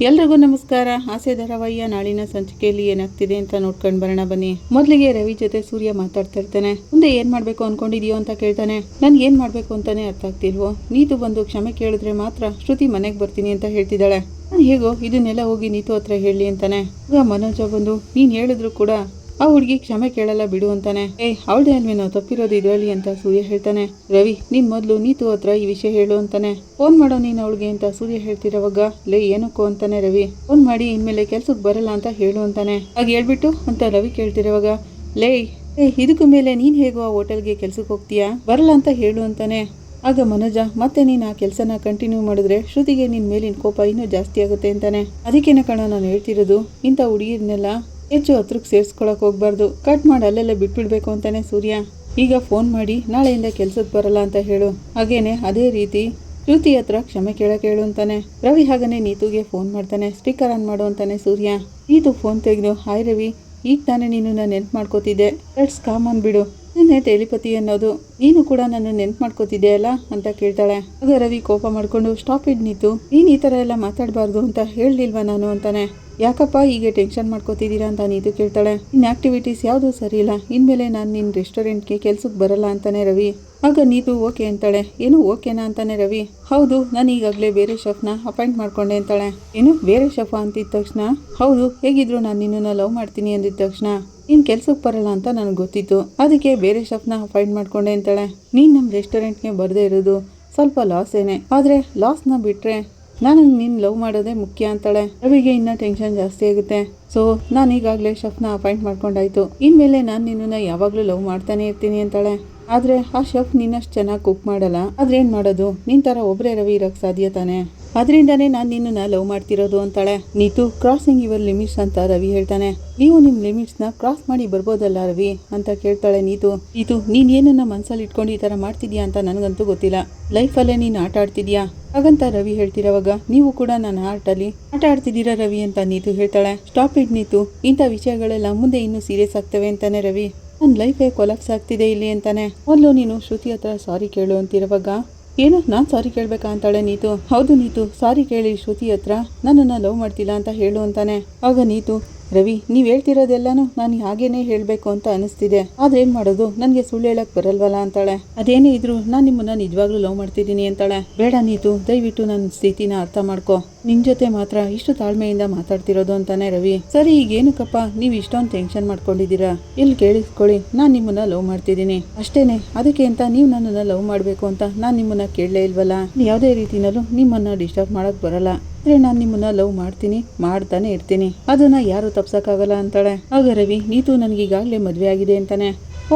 ಎಲ್ರಿಗೂ ನಮಸ್ಕಾರ. ಆಸೆ ಧಾರಾವಾಹಿಯ ನಾಳಿನ ಸಂಚಿಕೆಯಲ್ಲಿ ಏನಾಗ್ತಿದೆ ಅಂತ ನೋಡ್ಕೊಂಡು ಬರೋಣ ಬನ್ನಿ. ಮೊದಲಿಗೆ ರವಿ ಜೊತೆ ಸೂರ್ಯ ಮಾತಾಡ್ತಾ ಇರ್ತಾನೆ. ಮುಂದೆ ಏನ್ ಮಾಡ್ಬೇಕು ಅನ್ಕೊಂಡಿದೀಯೋ ಅಂತ ಕೇಳ್ತಾನೆ. ನನ್ ಏನ್ ಮಾಡ್ಬೇಕು ಅಂತಾನೆ ಅರ್ಥ ಆಗ್ತಿಲ್ವೋ. ನೀತು ಬಂದು ಕ್ಷಮೆ ಕೇಳಿದ್ರೆ ಮಾತ್ರ ಶ್ರುತಿ ಮನೆಗೆ ಬರ್ತೀನಿ ಅಂತ ಹೇಳ್ತಿದ್ದಾಳೆ. ನಾನು ಹೇಗೋ ಇದನ್ನೆಲ್ಲ ಹೋಗಿ ನೀತು ಹತ್ರ ಹೇಳಿ ಅಂತಾನೆ. ಆಗ ಮನೋಜ ಬಂದು ನೀನ್ ಹೇಳಿದ್ರು ಕೂಡ ಆ ಹುಡುಗಿ ಕ್ಷಮೆ ಕೇಳಲ್ಲ ಬಿಡು ಅಂತಾನೆ. ಅವಳದೇ ಅಲ್ವೇನೋ ತಪ್ಪಿರೋದು ಇದರಲ್ಲಿ ಅಂತ ಸೂರ್ಯ ಹೇಳ್ತಾನೆ. ರವಿ ನೀನ್ ಮೊದ್ಲು ನೀತು ಹತ್ರ ಈ ವಿಷಯ ಹೇಳು ಅಂತಾನೆ. ಫೋನ್ ಮಾಡೋ ನೀನ್ ಅವಳಿಗೆ ಅಂತ ಸೂರ್ಯ ಹೇಳ್ತಿರೋವಾಗ ಲೇ ಏನಕ್ಕೋ ಅಂತಾನೆ ರವಿ. ಫೋನ್ ಮಾಡಿ ಇನ್ಮೇಲೆ ಕೆಲ್ಸಕ್ಕೆ ಬರಲ್ಲ ಅಂತ ಹೇಳು ಅಂತಾನೆ. ಆಗ ಹೇಳ್ಬಿಟ್ಟು ಅಂತ ರವಿ ಕೇಳ್ತಿರೋವಾಗ ಲೇ ಇದಕ್ಕೂ ಮೇಲೆ ನೀನ್ ಹೇಗೋ ಆ ಹೋಟೆಲ್ಗೆ ಕೆಲ್ಸಕ್ಕೆ ಹೋಗ್ತೀಯಾ, ಬರಲ್ಲ ಅಂತ ಹೇಳು ಅಂತಾನೆ. ಆಗ ಮನೋಜ ಮತ್ತೆ ನೀನ್ ಆ ಕೆಲಸನ ಕಂಟಿನ್ಯೂ ಮಾಡಿದ್ರೆ ಶ್ರುತಿಗೆ ನಿನ್ ಮೇಲಿನ ಕೋಪ ಇನ್ನೂ ಜಾಸ್ತಿ ಆಗುತ್ತೆ ಅಂತಾನೆ. ಅದಕ್ಕೇನೆ ಕಣ ನಾನು ಹೇಳ್ತಿರೋದು, ಇಂಥ ಹುಡುಗಿರ್ನೆಲ್ಲ ಹೆಚ್ಚು ಹತ್ರಕ್ಕೆ ಸೇರಿಸ್ಕೊಳಕ್ ಹೋಗ್ಬಾರ್ದು, ಕಟ್ ಮಾಡಿ ಅಲ್ಲೆಲ್ಲ ಬಿಟ್ಬಿಡ್ಬೇಕು ಅಂತಾನೆ ಸೂರ್ಯ. ಈಗ ಫೋನ್ ಮಾಡಿ ನಾಳೆಯಿಂದ ಕೆಲ್ಸಕ್ಕೆ ಬರಲ್ಲ ಅಂತ ಹೇಳು, ಹಾಗೇನೆ ಅದೇ ರೀತಿ ಶ್ರುತಿ ಹತ್ರ ಕ್ಷಮೆ ಕೇಳಕ್ಕೆ ಹೇಳು ಅಂತಾನೆ. ರವಿ ಹಾಗನೆ ನೀತುಗೆ ಫೋನ್ ಮಾಡ್ತಾನೆ. ಸ್ಪೀಕರ್ ಆನ್ ಮಾಡು ಅಂತಾನೆ ಸೂರ್ಯ. ನೀತು ಫೋನ್ ತೆಗೆದು ಹಾಯ್ ರವಿ, ಈಗ ತಾನೇ ನೀನು ನಾನು ನೆನ್ಪು ಮಾಡ್ಕೋತಿದ್ದೆ, ಲೆಟ್ಸ್ ಕಾಮನ್ ಬಿಡು, ನಿನ್ನೆ ಟೆಲಿಪತಿ ಅನ್ನೋದು, ನೀನು ಕೂಡ ನನ್ನ ನೆನ್ಪು ಮಾಡ್ಕೋತಿದ್ದೆ ಅಲ್ಲ ಅಂತ ಕೇಳ್ತಾಳೆ. ಆಗ ರವಿ ಕೋಪ ಮಾಡ್ಕೊಂಡು ಸ್ಟಾಪ್ ಇಡ್ ನೀತು, ನೀನ್ ಈ ತರ ಎಲ್ಲ ಮಾತಾಡಬಾರ್ದು ಅಂತ ಹೇಳ್ಲಿಲ್ವಾ ನಾನು ಅಂತಾನೆ. ಯಾಕಪ್ಪ ಹೀಗೆ ಟೆನ್ಷನ್ ಮಾಡ್ಕೋತಿದ್ದೀರಾ ಅಂತ ನೀತು ಕೇಳ್ತಾಳೆ. ನಿನ್ನ ಆಕ್ಟಿವಿಟೀಸ್ ಯಾವುದೂ ಸರಿ ಇಲ್ಲ, ಇನ್ಮೇಲೆ ನಾನು ನಿನ್ನ ರೆಸ್ಟೋರೆಂಟ್ಗೆ ಕೆಲ್ಸಕ್ಕೆ ಬರಲ್ಲ ಅಂತಾನೆ ರವಿ. ಆಗ ನೀತು ಓಕೆ ಅಂತಾಳೆ. ಏನು ಓಕೆನಾ ಅಂತಾನೆ ರವಿ. ಹೌದು, ನಾನು ಈಗಾಗಲೇ ಬೇರೆ ಶೆಫ್ನ ಅಪಾಯಿಂಟ್ ಮಾಡ್ಕೊಂಡೆ ಅಂತಾಳೆ. ಏನು ಬೇರೆ ಶೆಫ್ ಅಂತಿದ್ದ ತಕ್ಷಣ ಹೌದು, ಹೇಗಿದ್ರು ನಾನು ನಿನ್ನನ್ನು ಲವ್ ಮಾಡ್ತೀನಿ ಅಂದಿದ್ದ ತಕ್ಷಣ ನೀನ್ ಕೆಲ್ಸಕ್ಕೆ ಬರಲ್ಲ ಅಂತ ನನಗೆ ಗೊತ್ತಿತ್ತು, ಅದಕ್ಕೆ ಬೇರೆ ಶೆಫ್ನ ಅಪಾಯಿಂಟ್ ಮಾಡ್ಕೊಂಡೆ ಅಂತಾಳೆ. ನೀನ್ ನಮ್ಮ ರೆಸ್ಟೋರೆಂಟ್ಗೆ ಬರದೇ ಇರೋದು ಸ್ವಲ್ಪ ಲಾಸ್ ಏನೇ, ಆದ್ರೆ ಲಾಸ್ನ ಬಿಟ್ರೆ ನಾನು ನಿನ್ನ ಲವ್ ಮಾಡೋದೇ ಮುಖ್ಯ ಅಂತಾಳೆ. ರವಿಗೆ ಇನ್ನೂ ಟೆನ್ಷನ್ ಜಾಸ್ತಿ ಆಗುತ್ತೆ. ಸೊ ನಾನು ಈಗಾಗಲೇ ಶೆಫ್ನ ಅಪಾಯಿಂಟ್ ಮಾಡ್ಕೊಂಡಾಯ್ತು, ಇನ್ಮೇಲೆ ನಾನು ನಿನ್ನನ್ನು ಯಾವಾಗಲೂ ಲವ್ ಮಾಡ್ತಾನೆ ಇರ್ತೀನಿ ಅಂತಾಳೆ. ಆದರೆ ಆ ಶೆಫ್ ನಿನ್ನಷ್ಟು ಚೆನ್ನಾಗಿ ಕುಕ್ ಮಾಡಲ್ಲ, ಆದ್ರೆ ಏನು ಮಾಡೋದು, ನಿನ್ನ ಥರ ಒಬ್ಬರೇ ರವಿ ಇರೋಕ್ಕೆ ಸಾಧ್ಯ ತಾನೆ, ಅದರಿಂದನೇ ನಾನು ನಿನ್ನನ್ನು ಲವ್ ಮಾಡ್ತಿರೋದು ಅಂತಾಳೆ. ನೀತು ಕ್ರಾಸಿಂಗ್ ಯುವರ್ ಲಿಮಿಟ್ಸ್ ಅಂತ ರವಿ ಹೇಳ್ತಾನೆ. ನೀವು ನಿಮ್ಮ ಲಿಮಿಟ್ಸ್ನ ಕ್ರಾಸ್ ಮಾಡಿ ಬರ್ಬೋದಲ್ಲ ರವಿ ಅಂತ ಕೇಳ್ತಾಳೆ ನೀತು. ನೀನು ಏನನ್ನ ಮನಸ್ಸಲ್ಲಿ ಇಟ್ಕೊಂಡು ಈ ಥರ ಮಾಡ್ತಿದ್ಯಾ ಅಂತ ನನಗಂತೂ ಗೊತ್ತಿಲ್ಲ, ಲೈಫಲ್ಲೇ ನೀನು ಆಟ ಆಡ್ತಿದ್ಯಾ ಹಾಗಂತ ರವಿ ಹೇಳ್ತಿರೋವಾಗ ನೀವು ಕೂಡ ನನ್ನ ಆಟಲ್ಲಿ ಆಟ ಆಡ್ತಿದ್ದೀರಾ ರವಿ ಅಂತ ನೀತು ಹೇಳ್ತಾಳೆ. ಸ್ಟಾಪ್ ಇಟ್ ನೀತು, ಇಂಥ ವಿಷಯಗಳೆಲ್ಲ ಮುಂದೆ ಇನ್ನೂ ಸೀರಿಯಸ್ ಆಗ್ತವೆ ಅಂತಾನೆ ರವಿ. ನನ್ನ ಲೈಫೇ ಕೊಲಾಪ್ಸ್ ಆಗ್ತಿದೆ ಇಲ್ಲಿ ಅಂತಾನೆ. ಮೊದಲು ನೀನು ಶ್ರುತಿ ಹತ್ರ ಸಾರಿ ಕೇಳು ಅಂತಿರುವಾಗ ಏನು ನಾನು ಸಾರಿ ಕೇಳಬೇಕಾ ಅಂತಾಳೆ ನೀತು. ಹೌದು ನೀತು, ಸಾರಿ ಕೇಳಿ ಶ್ರುತಿ ಹತ್ರ ನನ್ನನ್ನು ಲವ್ ಮಾಡ್ತಿಲ್ಲ ಅಂತ ಹೇಳು ಅಂತಾನೆ. ಆಗ ನೀತು ರವಿ ನೀವು ಹೇಳ್ತಿರೋದೆಲ್ಲಾನು ನಾನು ಹಾಗೇನೆ ಹೇಳಬೇಕು ಅಂತ ಅನಿಸ್ತಿದೆ, ಆದ್ರೆ ಏನು ಮಾಡೋದು, ನನಗೆ ಸುಳ್ಳು ಹೇಳಕ್ ಬರಲ್ವಲ್ಲ ಅಂತಾಳೆ. ಅದೇನೇ ಇದ್ರು ನಾನು ನಿಮ್ಮನ್ನ ನಿಜವಾಗ್ಲೂ ಲವ್ ಮಾಡ್ತಿದ್ದೀನಿ ಅಂತಾಳೆ. ಬೇಡ ನೀತು, ದಯವಿಟ್ಟು ನನ್ನ ಸ್ಥಿತಿನ ಅರ್ಥ ಮಾಡ್ಕೊ, ನಿನ್ ಜೊತೆ ಮಾತ್ರ ಇಷ್ಟು ತಾಳ್ಮೆಯಿಂದ ಮಾತಾಡ್ತಿರೋದು ಅಂತಾನೆ ರವಿ. ಸರಿ ಈಗ ಏನಕ್ಕಪ್ಪ ನೀವು ಇಷ್ಟೊಂದು ಟೆನ್ಷನ್ ಮಾಡ್ಕೊಂಡಿದ್ದೀರಾ, ಇಲ್ಲಿ ಕೇಳಿಸ್ಕೊಳ್ಳಿ, ನಾನು ನಿಮ್ಮನ್ನ ಲವ್ ಮಾಡ್ತಿದ್ದೀನಿ ಅಷ್ಟೇನೆ, ಅದಕ್ಕೆ ಅಂತ ನೀವು ನನ್ನನ್ನು ಲವ್ ಮಾಡಬೇಕು ಅಂತ ನಾನು ನಿಮ್ಮನ್ನ ಕೇಳಲೇ ಇಲ್ವಲ್ಲ, ಯಾವುದೇ ರೀತಿನಲ್ಲೂ ನಿಮ್ಮನ್ನ ಡಿಸ್ಟರ್ಬ್ ಮಾಡಕ್ ಬರಲ್ಲ, ನಾನು ನಿಮ್ಮನ್ನ ಲವ್ ಮಾಡ್ತೀನಿ, ಮಾಡ್ತಾನೆ ಇರ್ತೀನಿ, ಅದನ್ನ ಯಾರು ತಪ್ಸಕ್ಕಾಗಲ್ಲ ಅಂತಾಳೆ. ಆಗ ರವಿ ನೀತು ನನಗೀಗಾಗಲೇ ಮದುವೆ ಆಗಿದೆ ಅಂತಾನೆ.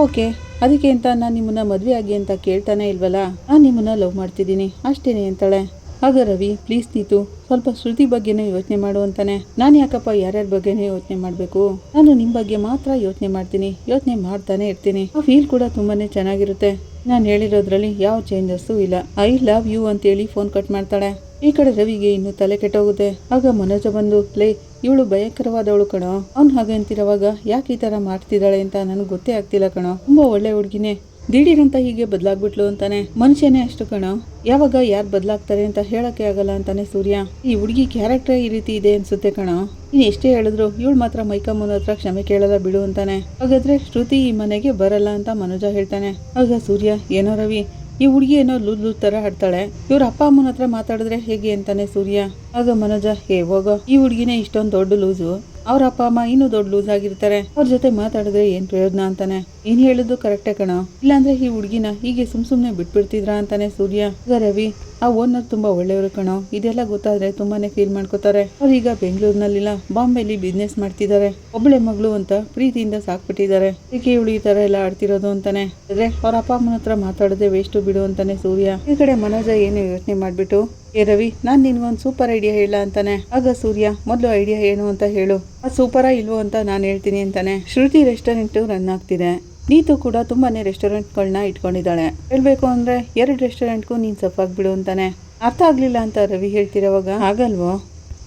ಓಕೆ, ಅದಕ್ಕೆ ಅಂತ ನಾನು ನಿಮ್ಮನ್ನ ಮದುವೆ ಆಗಿ ಅಂತ ಕೇಳ್ತಾನೆ ಇಲ್ವಲ್ಲ, ನಾನು ನಿಮ್ಮನ್ನ ಲವ್ ಮಾಡ್ತಿದ್ದೀನಿ ಅಷ್ಟೇನೆ ಅಂತಾಳೆ. ಆಗ ರವಿ ಪ್ಲೀಸ್ ನೀತು ಸ್ವಲ್ಪ ಶ್ರುತಿ ಬಗ್ಗೆನೇ ಯೋಚನೆ ಮಾಡು ಅಂತಾನೆ. ನಾನು ಯಾಕಪ್ಪ ಯಾರ್ಯಾರ ಬಗ್ಗೆನೇ ಯೋಚನೆ ಮಾಡಬೇಕು, ನಾನು ನಿಮ್ಮ ಬಗ್ಗೆ ಮಾತ್ರ ಯೋಚನೆ ಮಾಡ್ತೀನಿ, ಯೋಚನೆ ಮಾಡ್ತಾನೆ ಇರ್ತೀನಿ, ಆ ಫೀಲ್ ಕೂಡ ತುಂಬಾನೇ ಚೆನ್ನಾಗಿರುತ್ತೆ, ನಾನು ಹೇಳಿರೋದ್ರಲ್ಲಿ ಯಾವ ಚೇಂಜಸ್ಸು ಇಲ್ಲ, ಐ ಲವ್ ಯು ಅಂತೇಳಿ ಫೋನ್ ಕಟ್ ಮಾಡ್ತಾಳೆ. ಈ ಕಡೆ ರವಿಗೆ ಇನ್ನು ತಲೆ ಕೆಟ್ಟೋಗುತ್ತೆ. ಆಗ ಮನೋಜ ಬಂದು ಲೇ ಇವಳು ಭಯಂಕರವಾದವಳು ಕಣೋ, ಅವ್ನು ಹಾಗೆ ಅಂತಿರೋವಾಗ ಯಾಕೆ ಈ ತರ ಮಾಡ್ತಿದ್ದಾಳೆ ಅಂತ ನನಗೆ ಗೊತ್ತೇ ಆಗ್ತಿಲ್ಲ ಕಣೋ, ತುಂಬಾ ಒಳ್ಳೆ ಹುಡುಗಿನೇ, ದಿಢೀರಂತ ಹೀಗೆ ಬದಲಾಗ್ಬಿಟ್ಲು ಅಂತಾನೆ. ಮನುಷ್ಯನೇ ಅಷ್ಟು ಕಣೋ, ಯಾವಾಗ ಯಾರು ಬದಲಾಗ್ತಾರೆ ಅಂತ ಹೇಳಕ್ಕೆ ಆಗಲ್ಲ ಅಂತಾನೆ ಸೂರ್ಯ. ಈ ಹುಡುಗಿ ಕ್ಯಾರೆಕ್ಟರ್ ಈ ರೀತಿ ಇದೆ ಅನ್ಸುತ್ತೆ ಕಣೋ, ನೀನ್ ಎಷ್ಟೇ ಹೇಳಿದ್ರು ಇವಳು ಮಾತ್ರ ಮೈಕಮ್ಮನ ಹತ್ರ ಕ್ಷಮೆ ಕೇಳಲ್ಲ ಬಿಡು ಅಂತಾನೆ. ಹಾಗಾದ್ರೆ ಶ್ರುತಿ ಈ ಮನೆಗೆ ಬರಲ್ಲ ಅಂತ ಮನೋಜ ಹೇಳ್ತಾನೆ. ಆಗ ಸೂರ್ಯ ಏನೋ ರವಿ ಈ ಹುಡುಗಿ ಏನೋ ಲೂಸ್ ತರ ಆಡ್ತಾಳೆ, ಇವ್ರ ಅಪ್ಪ ಅಮ್ಮನ ಹತ್ರ ಮಾತಾಡಿದ್ರೆ ಹೇಗೆ ಅಂತಾನೆ ಸೂರ್ಯ. ಆಗ ಮನೋಜ ಹೋಗೋ, ಈ ಹುಡುಗಿನೇ ಇಷ್ಟೊಂದು ದೊಡ್ಡ ಲೂಸು, ಅವ್ರ ಅಪ್ಪ ಅಮ್ಮ ಇನ್ನೂ ದೊಡ್ಡ ಲೂಸ್ ಆಗಿರ್ತಾರೆ, ಅವ್ರ ಜೊತೆ ಮಾತಾಡಿದ್ರೆ ಏನ್ ಪ್ರಯೋಜನ ಅಂತಾನೆ. ಏನ್ ಹೇಳುದು ಕರೆಕ್ಟೇ ಕಣೋ, ಇಲ್ಲಾಂದ್ರೆ ಈ ಹುಡುಗಿನ ಹೀಗೆ ಸುಮ್ನೆ ಬಿಟ್ಬಿಡ್ತಿದ್ರ ಅಂತಾನೆ ಸೂರ್ಯ. ಆಗ ರವಿ ಆ ಓನರ್ ತುಂಬಾ ಒಳ್ಳೆಯವರು ಕಣೋ, ಇದೆಲ್ಲ ಗೊತ್ತಾದ್ರೆ ತುಂಬಾನೇ ಫೀಲ್ ಮಾಡ್ಕೋತಾರೆ, ಅವ್ರೀಗ ಬೆಂಗಳೂರಿನಲ್ಲಿಲ್ಲ ಬಾಂಬೆಲಿ ಬಿಸ್ನೆಸ್ ಮಾಡ್ತಿದ್ದಾರೆ, ಒಬ್ಬಳೆ ಮಗಳು ಅಂತ ಪ್ರೀತಿಯಿಂದ ಸಾಕ್ಬಿಟ್ಟಿದ್ದಾರೆ, ಏಕೆ ಇವಳು ಈ ತರ ಎಲ್ಲ ಆಡ್ತಿರೋದು ಅಂತಾನೆ. ಆದ್ರೆ ಅವ್ರ ಅಪ್ಪ ಅಮ್ಮನ ಹತ್ರ ಮಾತಾಡೋದೇ ವೇಸ್ಟ್ ಬಿಡು ಅಂತಾನೆ ಸೂರ್ಯ. ಈ ಕಡೆ ಮನೋಜ ಏನು ಯೋಚನೆ ಮಾಡ್ಬಿಟ್ಟು ರವಿ ನಾನ್ ನಿನ್ಗೊಂದು ಸೂಪರ್ ಐಡಿಯಾ ಹೇಳ ಅಂತಾನೆ. ಆಗ ಸೂರ್ಯ ಮೊದಲು ಐಡಿಯಾ ಏನು ಅಂತ ಹೇಳು, ಅದು ಸೂಪರಾ ಇಲ್ವೋ ಅಂತ ನಾನು ಹೇಳ್ತೀನಿ ಅಂತಾನೆ. ಶ್ರುತಿ ರೆಸ್ಟೋರೆಂಟ್ ರನ್ ಆಗ್ತಿದೆ, ನೀತು ಕೂಡ ತುಂಬಾನೇ ರೆಸ್ಟೋರೆಂಟ್ಗಳನ್ನ ಇಟ್ಕೊಂಡಿದ್ದಾಳೆ, ಹೇಳ್ಬೇಕು ಅಂದ್ರೆ 2 ರೆಸ್ಟೋರೆಂಟ್ಗೂ ನೀನ್ ಸಫಾಗ್ಬಿಡು ಅಂತಾನೆ. ಅರ್ಥ ಆಗ್ಲಿಲ್ಲ ಅಂತ ರವಿ ಹೇಳ್ತಿರೋವಾಗ ಆಗಲ್ವೋ,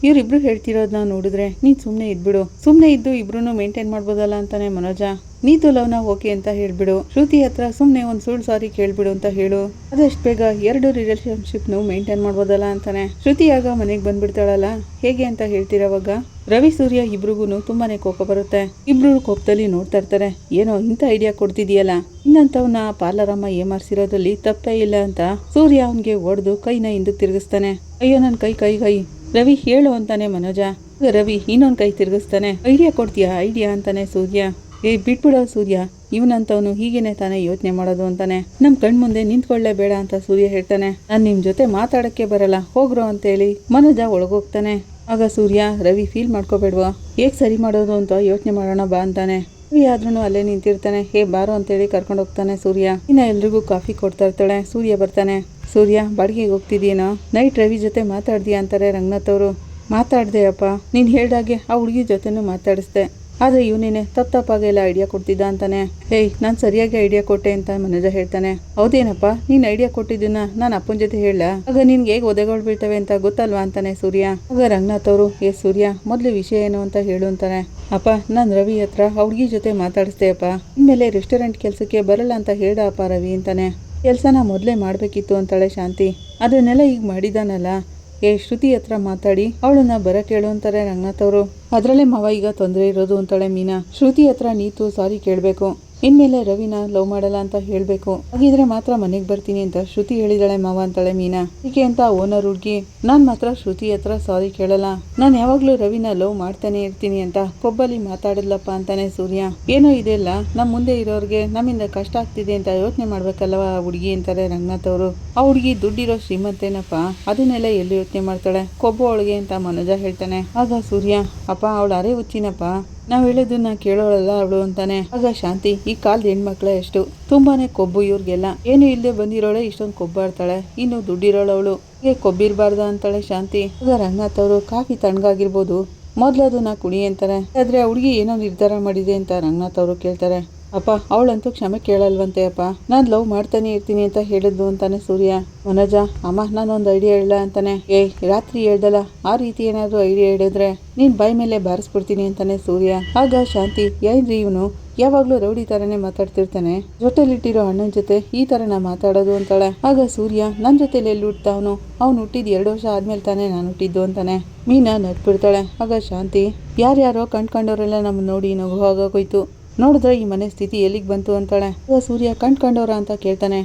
ಇವರಿಬ್ರು ಹೇಳ್ತಿರೋದನ್ನ ನೋಡಿದ್ರೆ ನೀನ್ ಸುಮ್ನೆ ಇದ್ಬಿಡು, ಸುಮ್ನೆ ಇದ್ದು ಇಬ್ರು ಮೇಂಟೈನ್ ಮಾಡ್ಬೋದಲ್ಲ ಅಂತಾನೆ ಮನೋಜ. ನೀತು ಲವ್ನ ಓಕೆ ಅಂತ ಹೇಳ್ಬಿಡು. ಶ್ರುತಿ ಹತ್ರ ಸುಮ್ನೆ ಒಂದ್ ಸುಳ್ಳು ಸಾರಿ ಕೇಳ್ಬಿಡು ಅಂತ ಹೇಳು. ಅದಷ್ಟು ಬೇಗ 2 ರಿಲೇಶನ್ಶಿಪ್ ಮೇಂಟೈನ್ ಮಾಡ್ಬೋದಲ್ಲ ಅಂತಾನೆ. ಶ್ರುತಿ ಆಗ ಮನೆಗೆ ಬಂದ್ಬಿಡ್ತಾಳಲ್ಲ, ಹೇಗೆ ಅಂತ ಹೇಳ್ತಿರೋವಾಗ ರವಿ ಸೂರ್ಯ ಇಬ್ರಿಗೂ ತುಂಬಾನೇ ಕೋಪ ಬರುತ್ತೆ. ಇಬ್ರು ಕೋಪದಲ್ಲಿ ನೋಡ್ತಾ ಇರ್ತಾರೆ. ಏನೋ ಇಂಥ ಐಡಿಯಾ ಕೊಡ್ತಿದೀಯಲ್ಲ, ಇನ್ನಂತವನ್ನ ಪಾರ್ಲರಮ್ಮ ಏಮಾರ್ಸಿರೋದ್ರಲ್ಲಿ ತಪ್ಪೇ ಇಲ್ಲ ಅಂತ ಸೂರ್ಯ ಅವನ್ಗೆ ಹೊಡೆದು ಕೈನ ಹಿಂದಕ್ಕೆ ತಿರುಗಿಸ್ತಾನೆ. ಅಯ್ಯೋ ನನ್ ಕೈ ರವಿ ಹೇಳು ಅಂತಾನೆ ಮನೋಜ. ರವಿ ಇನ್ನೊಂದ್ ಕೈ ತಿರುಗಿಸ್ತಾನೆ. ಐಡಿಯಾ ಕೊಡ್ತೀಯಾ ಐಡಿಯಾ ಅಂತಾನೆ ಸೂರ್ಯ. ಬಿಟ್ಬಿಡೋ ಸೂರ್ಯ, ಇವನಂತವನು ಹೀಗೇನೆ ತಾನೇ ಯೋಚನೆ ಮಾಡೋದು ಅಂತಾನೆ. ನಮ್ ಕಣ್ ಮುಂದೆ ನಿಂತ್ಕೊಳ್ಳೇ ಬೇಡ ಅಂತ ಸೂರ್ಯ ಹೇಳ್ತಾನೆ. ನಾನ್ ನಿಮ್ ಜೊತೆ ಮಾತಾಡಕ್ಕೆ ಬರಲ್ಲ, ಹೋಗ್ರೋ ಅಂತೇಳಿ ಮನೋಜ ಒಳಗೋಗ್ತಾನೆ. ಆಗ ಸೂರ್ಯ, ರವಿ ಫೀಲ್ ಮಾಡ್ಕೋಬೇಡ್ವಾ, ಹೇಗ್ ಸರಿ ಮಾಡೋದು ಅಂತ ಯೋಚನೆ ಮಾಡೋಣ ಬಾ ಅಂತಾನೆ. ರವಿ ಆದ್ರೂ ಅಲ್ಲೇ ನಿಂತಿರ್ತಾನೆ. ಬಾರೋ ಅಂತೇಳಿ ಕರ್ಕೊಂಡು ಹೋಗ್ತಾನೆ ಸೂರ್ಯ. ಇನ್ನ ಎಲ್ರಿಗೂ ಕಾಫಿ ಕೊಡ್ತಾ ಇರ್ತಾಳೆ. ಸೂರ್ಯ ಬರ್ತಾನೆ. ಸೂರ್ಯ, ಬಾಡಿಗೆಗೆ ಹೋಗ್ತಿದೀನೋ, ನೈಟ್ ರವಿ ಜೊತೆ ಮಾತಾಡ್ತೀಯಾ ಅಂತಾರೆ ರಂಗನಾಥ್ ಅವರು. ಮಾತಾಡ್ದೆ ಅಪ್ಪ, ನೀನ್ ಹೇಳ್ದಾಗೆ ಆ ಹುಡುಗಿ ಜೊತೆನೂ ಮಾತಾಡಿಸ್ದೆ, ಆದ್ರೆ ಇವನೇನೆ ತಪ್ಪಾಗೆಲ್ಲ ಐಡಿಯಾ ಕೊಡ್ತಿದ್ದ ಅಂತಾನೆ. ನಾನ್ ಸರಿಯಾಗಿ ಐಡಿಯಾ ಕೊಟ್ಟೆ ಅಂತ ಮನೋಜ ಹೇಳ್ತಾನೆ. ಹೌದೇನಪ್ಪ, ನೀನ್ ಐಡಿಯಾ ಕೊಟ್ಟಿದ್ದನ್ನ ನಾನು ಅಪ್ಪನ ಜೊತೆ ಹೇಳ, ಆಗ ನಿನ್ಗೆ ಹೇಗೆ ಒದೆಗಳು ಬೀಳ್ತವೆ ಅಂತ ಗೊತ್ತಲ್ವಾ ಅಂತಾನೆ ಸೂರ್ಯ. ಆಗ ರಂಗನಾಥ್ ಅವರು, ಸೂರ್ಯ ಮೊದ್ಲು ವಿಷಯ ಏನು ಅಂತ ಹೇಳು ಅಂತಾನೆ. ಅಪ್ಪ, ನಾನ್ ರವಿ ಹತ್ರ ಹುಡುಗಿ ಜೊತೆ ಮಾತಾಡಿಸ್ದೆ ಅಪ್ಪ, ಇನ್ಮೇಲೆ ರೆಸ್ಟೋರೆಂಟ್ ಕೆಲ್ಸಕ್ಕೆ ಬರಲ್ಲ ಅಂತ ಹೇಳ್ದ ಅಪ್ಪ ರವಿ ಅಂತಾನೆ. ಕೆಲ್ಸನ ಮೊದ್ಲೇ ಮಾಡ್ಬೇಕಿತ್ತು ಅಂತಾಳೆ ಶಾಂತಿ. ಅದನ್ನೆಲ್ಲ ಈಗ ಮಾಡಿದಾನಲ್ಲ, ಶ್ರುತಿ ಹತ್ರ ಮಾತಾಡಿ ಅವಳನ್ನ ಬರಕ್ ಹೇಳು ಅಂತಾರೆ ರಂಗನಾಥ್ ಅವರು. ಅದ್ರಲ್ಲೇ ಮಾವ ಈಗ ತೊಂದರೆ ಇರೋದು ಅಂತಾಳೆ ಮೀನಾ. ಶ್ರುತಿ ಹತ್ರ ನೀತು ಸಾರಿ ಕೇಳ್ಬೇಕು, ಇನ್ಮೇಲೆ ರವಿನ ಲವ್ ಮಾಡಲ್ಲ ಅಂತ ಹೇಳ್ಬೇಕು, ಹಾಗಿದ್ರೆ ಮಾತ್ರ ಮನೆಗ್ ಬರ್ತೀನಿ ಅಂತ ಶ್ರುತಿ ಹೇಳಿದಾಳೆ ಮಾವ ಅಂತಾಳೆ ಮೀನಾ. ಹೀಗೆ ಅಂತ ಓನರ್ ಹುಡ್ಗಿ, ನಾನ್ ಮಾತ್ರ ಶ್ರುತಿ ಹತ್ರ ಸಾರಿ ಕೇಳಲ್ಲ, ನಾನ್ ಯಾವಾಗ್ಲೂ ರವಿನ ಲವ್ ಮಾಡ್ತಾನೆ ಇರ್ತೀನಿ ಅಂತ ಕೊಬ್ಬಲಿ ಮಾತಾಡಿದ್ಲಪ್ಪ ಅಂತಾನೆ ಸೂರ್ಯ. ಏನೋ ಇದೆಲ್ಲ ನಮ್ ಮುಂದೆ ಇರೋರ್ಗೆ ನಮ್ಮಿಂದ ಕಷ್ಟ ಆಗ್ತಿದೆ ಅಂತ ಯೋಚನೆ ಮಾಡ್ಬೇಕಲ್ವ ಆ ಹುಡ್ಗಿ ಅಂತಾರೆ ರಂಗನಾಥ್ ಅವರು. ಆ ಹುಡ್ಗಿ ದುಡ್ಡಿರೋ ಶ್ರೀಮಂತೇನಪ್ಪ, ಅದನ್ನೆಲ್ಲ ಎಲ್ಲಿ ಯೋಚನೆ ಮಾಡ್ತಾಳೆ, ಕೊಬ್ಬು ಅವಳಿಗೆ ಅಂತ ಮನೋಜ ಹೇಳ್ತಾನೆ. ಆಗ ಸೂರ್ಯ, ಅಪ್ಪ ಅವಳು ಅರೆ ಹುಚ್ಚಿನಪ್ಪ, ನಾವ್ ಹೇಳೋದನ್ನ ಕೇಳೋಳಲ್ಲ ಅವಳು ಅಂತಾನೆ. ಆಗ ಶಾಂತಿ, ಈ ಕಾಲದ ಹೆಣ್ಮಕ್ಳ ಎಷ್ಟು ತುಂಬಾನೇ ಕೊಬ್ಬು ಇವ್ರಿಗೆಲ್ಲ, ಏನು ಇಲ್ಲದೆ ಬಂದಿರೋಳೆ ಇಷ್ಟೊಂದು ಕೊಬ್ಬಾಡ್ತಾಳೆ, ಇನ್ನು ದುಡ್ಡಿರೋಳವಳು, ಹೀಗೆ ಕೊಬ್ಬಿರ್ಬಾರ್ದ ಅಂತಾಳೆ ಶಾಂತಿ. ಆಗ ರಂಗನಾಥ್ ಅವರು, ಕಾಫಿ ತಣ್ಣಗಾಗಿರ್ಬೋದು, ಮೊದ್ಲದನ್ನ ಕುಡಿ ಅಂತಾರೆ. ಆದ್ರೆ ಆ ಹುಡುಗಿ ಏನೋ ನಿರ್ಧಾರ ಮಾಡಿದೆ ಅಂತ ರಂಗನಾಥ್ ಅವರು ಕೇಳ್ತಾರೆ. ಅಪ್ಪ, ಅವಳಂತೂ ಕ್ಷಮೆ ಕೇಳಲ್ವಂತೆ ಅಪ್ಪ, ನಾನ್ ಲವ್ ಮಾಡ್ತಾನೆ ಇರ್ತೀನಿ ಅಂತ ಹೇಳಿದ್ಲು ಅಂತಾನೆ ಸೂರ್ಯ. ಮನೋಜ, ಅಮ್ಮ ನಾನೊಂದು ಐಡಿಯಾ ಹೇಳ ಅಂತಾನೆ. ರಾತ್ರಿ ಹೇಳ್ದಲ್ಲ, ಆ ರೀತಿ ಏನಾದ್ರು ಐಡಿಯಾ ಹೇಳಿದ್ರೆ ನೀನ್ ಬಾಯ್ ಮೇಲೆ ಬಾರಿಸ್ಬಿಡ್ತೀನಿ ಅಂತಾನೆ ಸೂರ್ಯ. ಆಗ ಶಾಂತಿ, ಏನ್ರಿ ಇವನು ಯಾವಾಗ್ಲೂ ರೌಡಿ ತರನೇ ಮಾತಾಡ್ತಿರ್ತಾನೆ, ಜೊತೆಲಿಟ್ಟಿರೋ ಅಣ್ಣನ ಜೊತೆ ಈ ತರನ ಮಾತಾಡೋದು ಅಂತಾಳೆ. ಆಗ ಸೂರ್ಯ, ನನ್ ಜೊತೆಲಿ ಎಲ್ಲಿ ಹುಟ್ಟವನು, ಅವ್ನು ಹುಟ್ಟಿದ್ 2 ವರ್ಷ ಆದ್ಮೇಲೆ ತಾನೇ ನಾನು ಹುಟ್ಟಿದ್ದು ಅಂತಾನೆ. ಮೀನಾ ನಟ್ಬಿಡ್ತಾಳೆ. ಆಗ ಶಾಂತಿ, ಯಾರ್ಯಾರೋ ಕಂಡ್ಕೊಂಡವ್ರೆಲ್ಲ ನಮ್ಮನ್ನ ನೋಡಿ ನಗು ಹೋಗೋಗೋಯ್ತು, ನೋಡಿದ್ರೆ ಈ ಮನೆ ಸ್ಥಿತಿ ಎಲ್ಲಿಗೆ ಬಂತು ಅಂತಾಳೆ. ಸೂರ್ಯ, ಕಂಡ್ಕೊಂಡವ್ರ ಅಂತ ಕೇಳ್ತಾನೆ.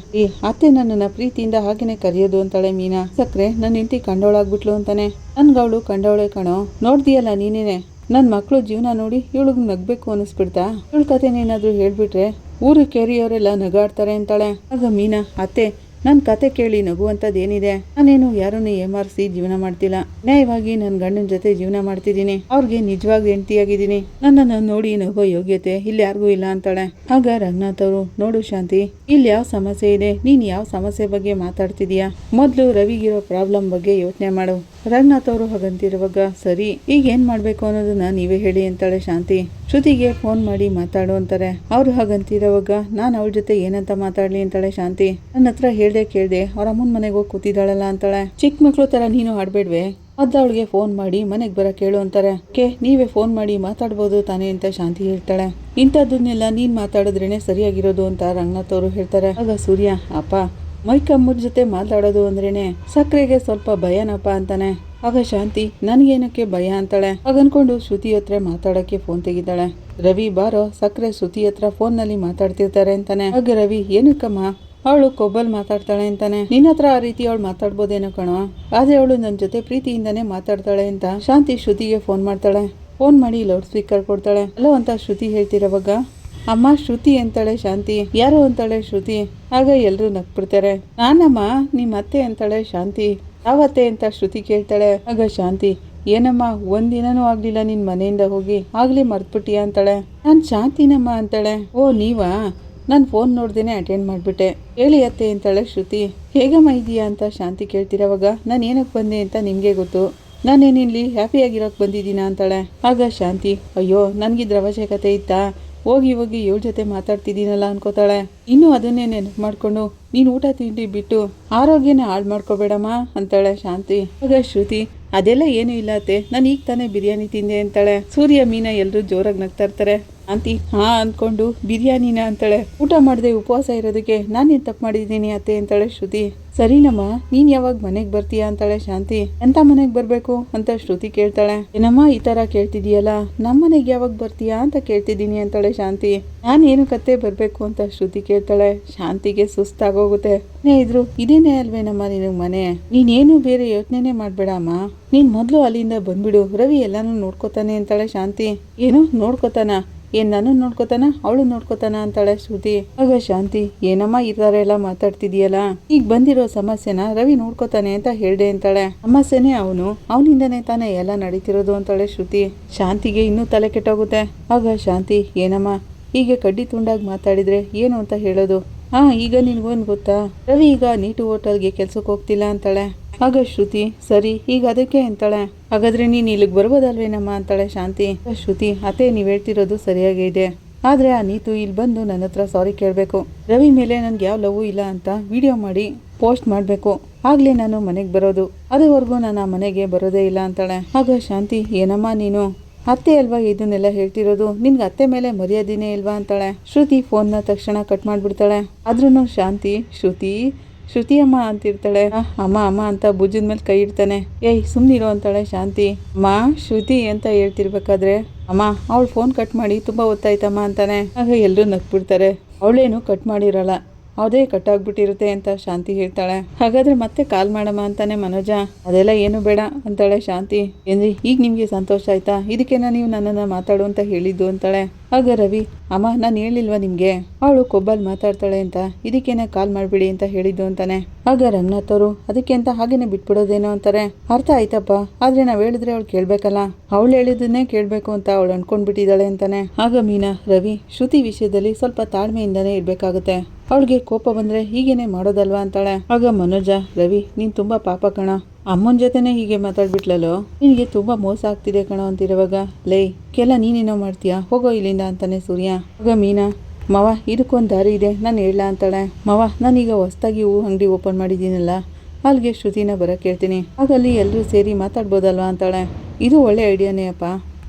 ಅತ್ತೆ ನನ್ನನ್ನ ಪ್ರೀತಿಯಿಂದ ಹಾಗೇನೆ ಕರೆಯೋದು ಅಂತಾಳೆ ಮೀನಾ. ಸಕ್ರೆ, ನನ್ನ ಹೆಂಡತಿ ಕಂಡವಳಾಗ್ಬಿಟ್ಲು ಅಂತಾನೆ. ನನ್ಗವಳು ಕಂಡವಳೆ ಕಣೋ, ನೋಡ್ದಿಯಲ್ಲ ನೀನೇನೆ, ನನ್ ಮಕ್ಳು ಜೀವನ ನೋಡಿ ಇವಳಿಗೆ ನಗ್ಬೇಕು ಅನಿಸ್ಬಿಡ್ತಾ, ಇವಳ ಕಥೆನೇನಾದ್ರೂ ಹೇಳ್ಬಿಟ್ರೆ ಊರು ಕೇರಿಯವರೆಲ್ಲ ನಗಾಡ್ತಾರೆ ಅಂತಾಳೆ. ಆಗ ಮೀನಾ, ಅತ್ತೆ ನನ್ ಕತೆ ಕೇಳಿ ನಗುವಂತದ್ದೇನಿದೆ, ನಾನೇನು ಯಾರನ್ನು ಏಮಾರಿಸಿ ಜೀವನ ಮಾಡ್ತಿಲ್ಲ, ನ್ಯಾಯವಾಗಿ ನನ್ ಗಂಡನ ಜೊತೆ ಜೀವನ ಮಾಡ್ತಿದ್ದೀನಿ, ಅವ್ರಿಗೆ ನಿಜವಾಗಿ ಹೆಂಡತಿಯಾಗಿದ್ದೀನಿ, ನನ್ನನ್ನು ನೋಡಿ ನಗೋ ಯೋಗ್ಯತೆ ಇಲ್ಲಿ ಯಾರಿಗೂ ಇಲ್ಲ ಅಂತಾಳೆ. ಆಗ ರಂಗನಾಥ್ ಅವರು, ನೋಡು ಶಾಂತಿ, ಇಲ್ಲಿ ಯಾವ ಸಮಸ್ಯೆ ಇದೆ, ನೀನ್ ಯಾವ ಸಮಸ್ಯೆ ಬಗ್ಗೆ ಮಾತಾಡ್ತಿದೀಯಾ, ಮೊದ್ಲು ರವಿಗಿರೋ ಪ್ರಾಬ್ಲಮ್ ಬಗ್ಗೆ ಯೋಚನೆ ಮಾಡು. ರಂಗನಾಥ್ ಅವರು ಹಾಗಂತಿರುವಾಗ, ಸರಿ ಈಗ ಏನ್ ಮಾಡ್ಬೇಕು ಅನ್ನೋದನ್ನ ನೀವೇ ಹೇಳಿ ಅಂತಾಳೆ ಶಾಂತಿ. ಶ್ರುತಿಗೆ ಫೋನ್ ಮಾಡಿ ಮಾತಾಡು ಅಂತಾರೆ. ಅವ್ರು ಹಾಗಂತಿರುವಾಗ, ನಾನ್ ಅವಳ ಜೊತೆ ಏನಂತ ಮಾತಾಡ್ಲಿ ಅಂತಾಳೆ ಶಾಂತಿ. ನನ್ನ ಹತ್ರ ಹೇಳ್ದೆ ಕೇಳ್ದೆ ಅವ್ರ ಅಮ್ಮನ ಮನೆಗೆ ಹೋಗಿ ಕೂತಿದ್ದಾಳಲ್ಲ ಅಂತಾಳೆ. ಚಿಕ್ಕ ಮಕ್ಳು ತರ ನೀನು ಆಡ್ಬೇಡ್ವೆ, ಅದ ಅವಳಿಗೆ ಫೋನ್ ಮಾಡಿ ಮನೆಗ್ ಬರ ಕೇಳು ಅಂತಾರೆ. ನೀವೇ ಫೋನ್ ಮಾಡಿ ಮಾತಾಡ್ಬೋದು ತಾನೇ ಅಂತ ಶಾಂತಿ ಹೇಳ್ತಾಳೆ. ಇಂಥದ್ದನ್ನೆಲ್ಲ ನೀನ್ ಮಾತಾಡಿದ್ರೇನೆ ಸರಿಯಾಗಿರೋದು ಅಂತ ರಂಗನಾಥ್ ಅವರು ಹೇಳ್ತಾರೆ. ಆಗ ಸೂರ್ಯ, ಅಪ್ಪ ಮೈಕಮ್ಮರ ಜೊತೆ ಮಾತಾಡೋದು ಅಂದ್ರೇನೆ ಸಕ್ರೆಗೆ ಸ್ವಲ್ಪ ಭಯನಪ್ಪ ಅಂತಾನೆ. ಆಗ ಶಾಂತಿ, ನನ್ಗೇನಕ್ಕೆ ಭಯ ಅಂತಾಳೆ. ಹಾಗನ್ಕೊಂಡು ಶ್ರುತಿ ಹತ್ರ ಮಾತಾಡಕ್ಕೆ ಫೋನ್ ತೆಗಿತಾಳೆ. ರವಿ, ಬಾರೋ ಸಕ್ರೆ ಶ್ರುತಿ ಹತ್ರ ಫೋನ್ ನಲ್ಲಿ ಮಾತಾಡ್ತಿರ್ತಾರೆ ಅಂತಾನೆ. ಆಗ ರವಿ, ಏನಕ್ಕಮ್ಮ, ಅವಳು ಕೊಬ್ಬಲ್ ಮಾತಾಡ್ತಾಳೆ ಅಂತಾನೆ. ನಿನ್ನ ಹತ್ರ ಆ ರೀತಿ ಅವಳು ಮಾತಾಡ್ಬೋದೇನೋ ಕಣೋ, ಆದ್ರೆ ಅವಳು ನನ್ ಜೊತೆ ಪ್ರೀತಿಯಿಂದಾನೇ ಮಾತಾಡ್ತಾಳೆ ಅಂತ ಶಾಂತಿ ಶ್ರುತಿಗೆ ಫೋನ್ ಮಾಡ್ತಾಳೆ. ಫೋನ್ ಮಾಡಿ ಲೌಡ್ ಸ್ಪೀಕರ್ ಕೊಡ್ತಾಳೆ. ಹಲೋ ಅಂತ ಶ್ರುತಿ ಹೇಳ್ತಿರೋವಾಗ, ಅಮ್ಮ ಶ್ರುತಿ ಅಂತಾಳೆ ಶಾಂತಿ. ಯಾರು ಅಂತಾಳೆ ಶ್ರುತಿ. ಆಗ ಎಲ್ರು ನಕ್ಬಿಡ್ತಾರೆ. ನಾನಮ್ಮ ನಿಮ್ಮ ಅತ್ತೆ ಅಂತಾಳೆ ಶಾಂತಿ. ಯಾವತ್ತೆ ಅಂತ ಶ್ರುತಿ ಕೇಳ್ತಾಳೆ. ಆಗ ಶಾಂತಿ, ಏನಮ್ಮ ಒಂದಿನನೂ ಆಗ್ಲಿಲ್ಲ ನಿನ್ ಮನೆಯಿಂದ ಹೋಗಿ, ಆಗ್ಲೇ ಮರ್ತ್ಬಿಟ್ಟಿಯ ಅಂತಾಳೆ. ನಾನ್ ಶಾಂತಿನಮ್ಮ ಅಂತಾಳೆ. ಓ ನೀವಾ, ನಾನು ಫೋನ್ ನೋಡ್ದೇನೆ ಅಟೆಂಡ್ ಮಾಡ್ಬಿಟ್ಟೆ, ಹೇಳಿ ಅತ್ತೆ ಅಂತಾಳೆ ಶ್ರುತಿ. ಹೇಗಮ್ಮ ಇದೀಯಾ ಅಂತ ಶಾಂತಿ ಕೇಳ್ತಿರೋವಾಗ, ನಾನು ಏನಕ್ಕೆ ಬಂದೆ ಅಂತ ನಿಮ್ಗೆ ಗೊತ್ತು, ನಾನೇನಿಲ್ಲಿ ಹ್ಯಾಪಿಯಾಗಿರೋಕ್ ಬಂದಿದ್ದೀನ ಅಂತಾಳೆ. ಆಗ ಶಾಂತಿ, ಅಯ್ಯೋ ನನ್ಗಿದ್ರ ಅವಶ್ಯಕತೆ ಇತ್ತಾ, ಹೋಗಿ ಇವಳ ಜೊತೆ ಮಾತಾಡ್ತಿದ್ದೀನಲ್ಲ ಅನ್ಕೋತಾಳೆ. ಇನ್ನು ಅದನ್ನೇ ನೆನಪು ಮಾಡ್ಕೊಂಡು, ನೀನ್ ಊಟ ತಿಂಡಿ ಬಿಟ್ಟು ಆರೋಗ್ಯನ ಹಾಳು ಮಾಡ್ಕೋಬೇಡಮ್ಮ ಅಂತಾಳೆ ಶಾಂತಿ. ಆಗ ಶ್ರುತಿ, ಅದೆಲ್ಲ ಏನೂ ಇಲ್ಲ ಅತ್ತೆ, ನಾನು ಈಗ ತಾನೇ ಬಿರಿಯಾನಿ ತಿಂದೆ ಅಂತಾಳೆ. ಸೂರ್ಯ ಮೀನಾ ಎಲ್ರು ಜೋರಾಗಿ ನಗ್ತಾ ಇರ್ತಾರೆ. ಶಾಂತಿ ಹಾ ಅಂದ್ಕೊಂಡು ಬಿರಿಯಾನಿನ ಅಂತಾಳೆ. ಊಟ ಮಾಡದೆ ಉಪವಾಸ ಇರೋದಕ್ಕೆ ನಾನೇನ್ ತಪ್ಪು ಮಾಡಿದ್ದೀನಿ ಅತ್ತೆ ಅಂತಾಳೆ ಶ್ರುತಿ. ಸರಿನಮ್ಮ, ನೀನ್ ಯಾವಾಗ ಮನೆಗ್ ಬರ್ತೀಯಾ ಅಂತಾಳೆ ಶಾಂತಿ. ಎಂತ ಮನೆಗ್ ಬರ್ಬೇಕು ಅಂತ ಶ್ರುತಿ ಕೇಳ್ತಾಳೆ. ಏನಮ್ಮ ಈ ತರ ಕೇಳ್ತಿದೀಯಲ್ಲ, ನಮ್ಮ ಮನೆಗ್ ಯಾವಾಗ ಬರ್ತೀಯಾ ಅಂತ ಕೇಳ್ತಿದ್ದೀನಿ ಅಂತಾಳೆ ಶಾಂತಿ. ನಾನ್ ಏನು ಕತ್ತೆ ಬರ್ಬೇಕು ಅಂತ ಶ್ರುತಿ ಕೇಳ್ತಾಳೆ. ಶಾಂತಿಗೆ ಸುಸ್ತಾಗೋಗುತ್ತೆ. ಇದ್ರು ಇದೇನೇ ಅಲ್ವೇನಮ್ಮ ನಿನಗ್ ಮನೆ, ನೀನೇನು ಬೇರೆ ಯೋಚನೆನೇ ಮಾಡ್ಬೇಡ ಅಮ್ಮ, ನೀನ್ ಮೊದ್ಲು ಅಲ್ಲಿಂದ ಬಂದ್ಬಿಡು, ರವಿ ಎಲ್ಲಾನು ನೋಡ್ಕೋತಾನೆ ಅಂತಾಳೆ ಶಾಂತಿ. ಏನು ನೋಡ್ಕೋತಾನ? ಏನ್ ನಾನು ನೋಡ್ಕೋತಾನ ಅವಳು ನೋಡ್ಕೋತಾನ ಅಂತಾಳೆ ಶ್ರುತಿ. ಆಗ ಶಾಂತಿ, ಏನಮ್ಮ ಈ ತರ ಎಲ್ಲ ಮಾತಾಡ್ತಿದೀಯಲ್ಲ, ಈಗ ಬಂದಿರೋ ಸಮಸ್ಯೆನ ರವಿ ನೋಡ್ಕೋತಾನೆ ಅಂತ ಹೇಳ್ದೆ ಅಂತಾಳೆ. ಸಮಸ್ಯೆನೇ ಅವನಿಂದನೇ ತಾನೇ ಎಲ್ಲ ನಡೀತಿರೋದು ಅಂತಾಳೆ ಶ್ರುತಿ. ಶಾಂತಿಗೆ ಇನ್ನೂ ತಲೆ ಕೆಟ್ಟೋಗುತ್ತೆ. ಆಗ ಶಾಂತಿ, ಏನಮ್ಮ ಹೀಗೆ ಕಡ್ಡಿ ತುಂಡಾಗಿ ಮಾತಾಡಿದ್ರೆ ಏನು ಅಂತ ಹೇಳೋದು? ಈಗ ನಿನ್ಗೊಂದು ಗೊತ್ತಾ, ರವಿ ಈಗ ನೀಟು ಹೋಟೆಲ್ಗೆ ಕೆಲ್ಸಕ್ಕೆ ಹೋಗ್ತಿಲ್ಲ ಅಂತಾಳೆ. ಆಗ ಶ್ರುತಿ, ಸರಿ ಈಗ ಅದಕ್ಕೆ ಅಂತಾಳೆ. ಹಾಗಾದ್ರೆ ನೀನ್ ಇಲ್ಲಿಗೆ ಬರ್ಬೋದಲ್ವೇನಮ್ಮ ಅಂತಾಳೆ ಶಾಂತಿ. ಶ್ರುತಿ, ಅತ್ತೆ ನೀವ್ ಹೇಳ್ತಿರೋದು ಸರಿಯಾಗಿ ಇದೆ, ಆದ್ರೆ ಆ ನೀತು ಇಲ್ಲಿ ಬಂದು ನನ್ನ ಹತ್ರ ಸಾರಿ ಕೇಳಬೇಕು. ರವಿ ಮೇಲೆ ನನ್ಗೆ ಯಾವ ಲವ್ ಇಲ್ಲ ಅಂತ ವಿಡಿಯೋ ಮಾಡಿ ಪೋಸ್ಟ್ ಮಾಡಬೇಕು, ಆಗ್ಲೇ ನಾನು ಮನೆಗೆ ಬರೋದು, ಅದುವರೆಗೂ ನಾನು ಆ ಮನೆಗೆ ಬರೋದೇ ಇಲ್ಲ ಅಂತಾಳೆ. ಆಗ ಶಾಂತಿ, ಏನಮ್ಮ ನೀನು ಅತ್ತೆ ಅಲ್ವಾ ಇದನ್ನೆಲ್ಲ ಹೇಳ್ತಿರೋದು, ನಿನ್ಗೆ ಅತ್ತೆ ಮೇಲೆ ಮರ್ಯಾದಿನೇ ಇಲ್ವಾ ಅಂತಾಳೆ. ಶ್ರುತಿ ಫೋನ್ನ ತಕ್ಷಣ ಕಟ್ ಮಾಡ್ಬಿಡ್ತಾಳೆ. ಆದ್ರೂ ಶಾಂತಿ ಶ್ರುತಿ ಅಮ್ಮ ಅಂತಿರ್ತಾಳೆ. ಅಮ್ಮ ಅಮ್ಮ ಅಂತ ಭುಜದ ಮೇಲೆ ಕೈ ಇಡ್ತಾನೆ. ಏಯ್ ಸುಮ್ನಿರೋ ಅಂತಾಳೆ ಶಾಂತಿ. ಅಮ್ಮ ಶ್ರುತಿ ಅಂತ ಹೇಳ್ತಿರ್ಬೇಕಾದ್ರೆ, ಅಮ್ಮ ಅವಳು ಫೋನ್ ಕಟ್ ಮಾಡಿ ತುಂಬಾ ಹೊತ್ತಾಯ್ತಮ್ಮ ಅಂತಾನೆ. ಆಗ ಎಲ್ಲರೂ ನಕ್ಬಿಡ್ತಾರೆ. ಅವಳೇನು ಕಟ್ ಮಾಡಿರಲ್ಲ, ಅದೇ ಕಟ್ ಆಗ್ಬಿಟ್ಟಿರುತ್ತೆ ಅಂತ ಶಾಂತಿ ಹೇಳ್ತಾಳೆ. ಹಾಗಾದ್ರೆ ಮತ್ತೆ ಕಾಲ್ ಮಾಡಮ್ಮ ಅಂತಾನೆ ಮನೋಜ. ಅದೆಲ್ಲ ಏನು ಬೇಡ ಅಂತಾಳೆ ಶಾಂತಿ. ಏನ್ರಿ ಈಗ ನಿಮ್ಗೆ ಸಂತೋಷ ಆಯ್ತಾ, ಇದಕ್ಕೆನ ನೀವು ನನ್ನನ್ನ ಮಾತಾಡು ಅಂತ ಹೇಳಿದ್ದು ಅಂತಾಳೆ. ಆಗ ರವಿ, ಅಮ್ಮ ನಾನು ಹೇಳಿಲ್ವಾ ನಿಮ್ಗೆ ಅವಳು ಕೊಬ್ಬಲ್ ಮಾತಾಡ್ತಾಳೆ ಅಂತ, ಇದಕ್ಕೇನೆ ಕಾಲ್ ಮಾಡ್ಬಿಡಿ ಅಂತ ಹೇಳಿದ್ದು ಅಂತಾನೆ. ಆಗ ರಂಗನಾಥ್ ಅವರು, ಅದಕ್ಕೆ ಅಂತ ಹಾಗೇನೆ ಬಿಟ್ಬಿಡೋದೇನೋ ಅಂತಾರೆ. ಅರ್ಥ ಆಯ್ತಪ್ಪ, ಆದ್ರೆ ನಾವ್ ಹೇಳಿದ್ರೆ ಅವಳು ಕೇಳ್ಬೇಕಲ್ಲ, ಅವಳು ಹೇಳಿದ್ದನ್ನೇ ಕೇಳ್ಬೇಕು ಅಂತ ಅವಳು ಅನ್ಕೊಂಡ್ಬಿಟ್ಟಿದ್ದಾಳೆ ಅಂತಾನೆ. ಆಗ ಮೀನಾ, ರವಿ ಶ್ರುತಿ ವಿಷಯದಲ್ಲಿ ಸ್ವಲ್ಪ ತಾಳ್ಮೆಯಿಂದಾನೇ ಇರ್ಬೇಕಾಗುತ್ತೆ, ಅವಳಿಗೆ ಕೋಪ ಬಂದ್ರೆ ಹೀಗೇನೆ ಮಾಡೋದಲ್ವಾ ಅಂತಾಳೆ. ಆಗ ಮನೋಜ, ರವಿ ನೀನ್ ತುಂಬಾ ಪಾಪ ಕಣ, ಅಮ್ಮನ ಜೊತೆನೆ ಹೀಗೆ ಮಾತಾಡ್ಬಿಟ್ಲಲ್ಲೋ, ನಿನ್ಗೆ ತುಂಬಾ ಮೋಸ ಆಗ್ತಿದೆ ಕಣೋ ಅಂತಿರುವಾಗ, ಲೈ ಕೆಲ ನೀನೇನೋ ಮಾಡ್ತೀಯಾ, ಹೋಗೋ ಇಲ್ಲಿಂದ ಅಂತಾನೆ ಸೂರ್ಯ. ಆಗ ಮೀನಾ, ಮವ ಇದಕ್ಕೊಂದು ದಾರಿ ಇದೆ, ನಾನು ಹೇಳ ಅಂತಾಳೆ. ಮವ ನಾನೀಗ ಹೊಸ್ದಾಗಿ ಹೂ ಅಂಗಡಿ ಓಪನ್ ಮಾಡಿದ್ದೀನಲ್ಲ, ಅಲ್ಲಿಗೆ ಶ್ರುತಿನ ಬರಕ್ಕೆ ಹೇಳ್ತೀನಿ, ಆಗಲ್ಲಿ ಎಲ್ಲರೂ ಸೇರಿ ಮಾತಾಡ್ಬೋದಲ್ವಾ ಅಂತಾಳೆ. ಇದು ಒಳ್ಳೆ ಐಡಿಯಾನೇ ಅಪ್ಪ,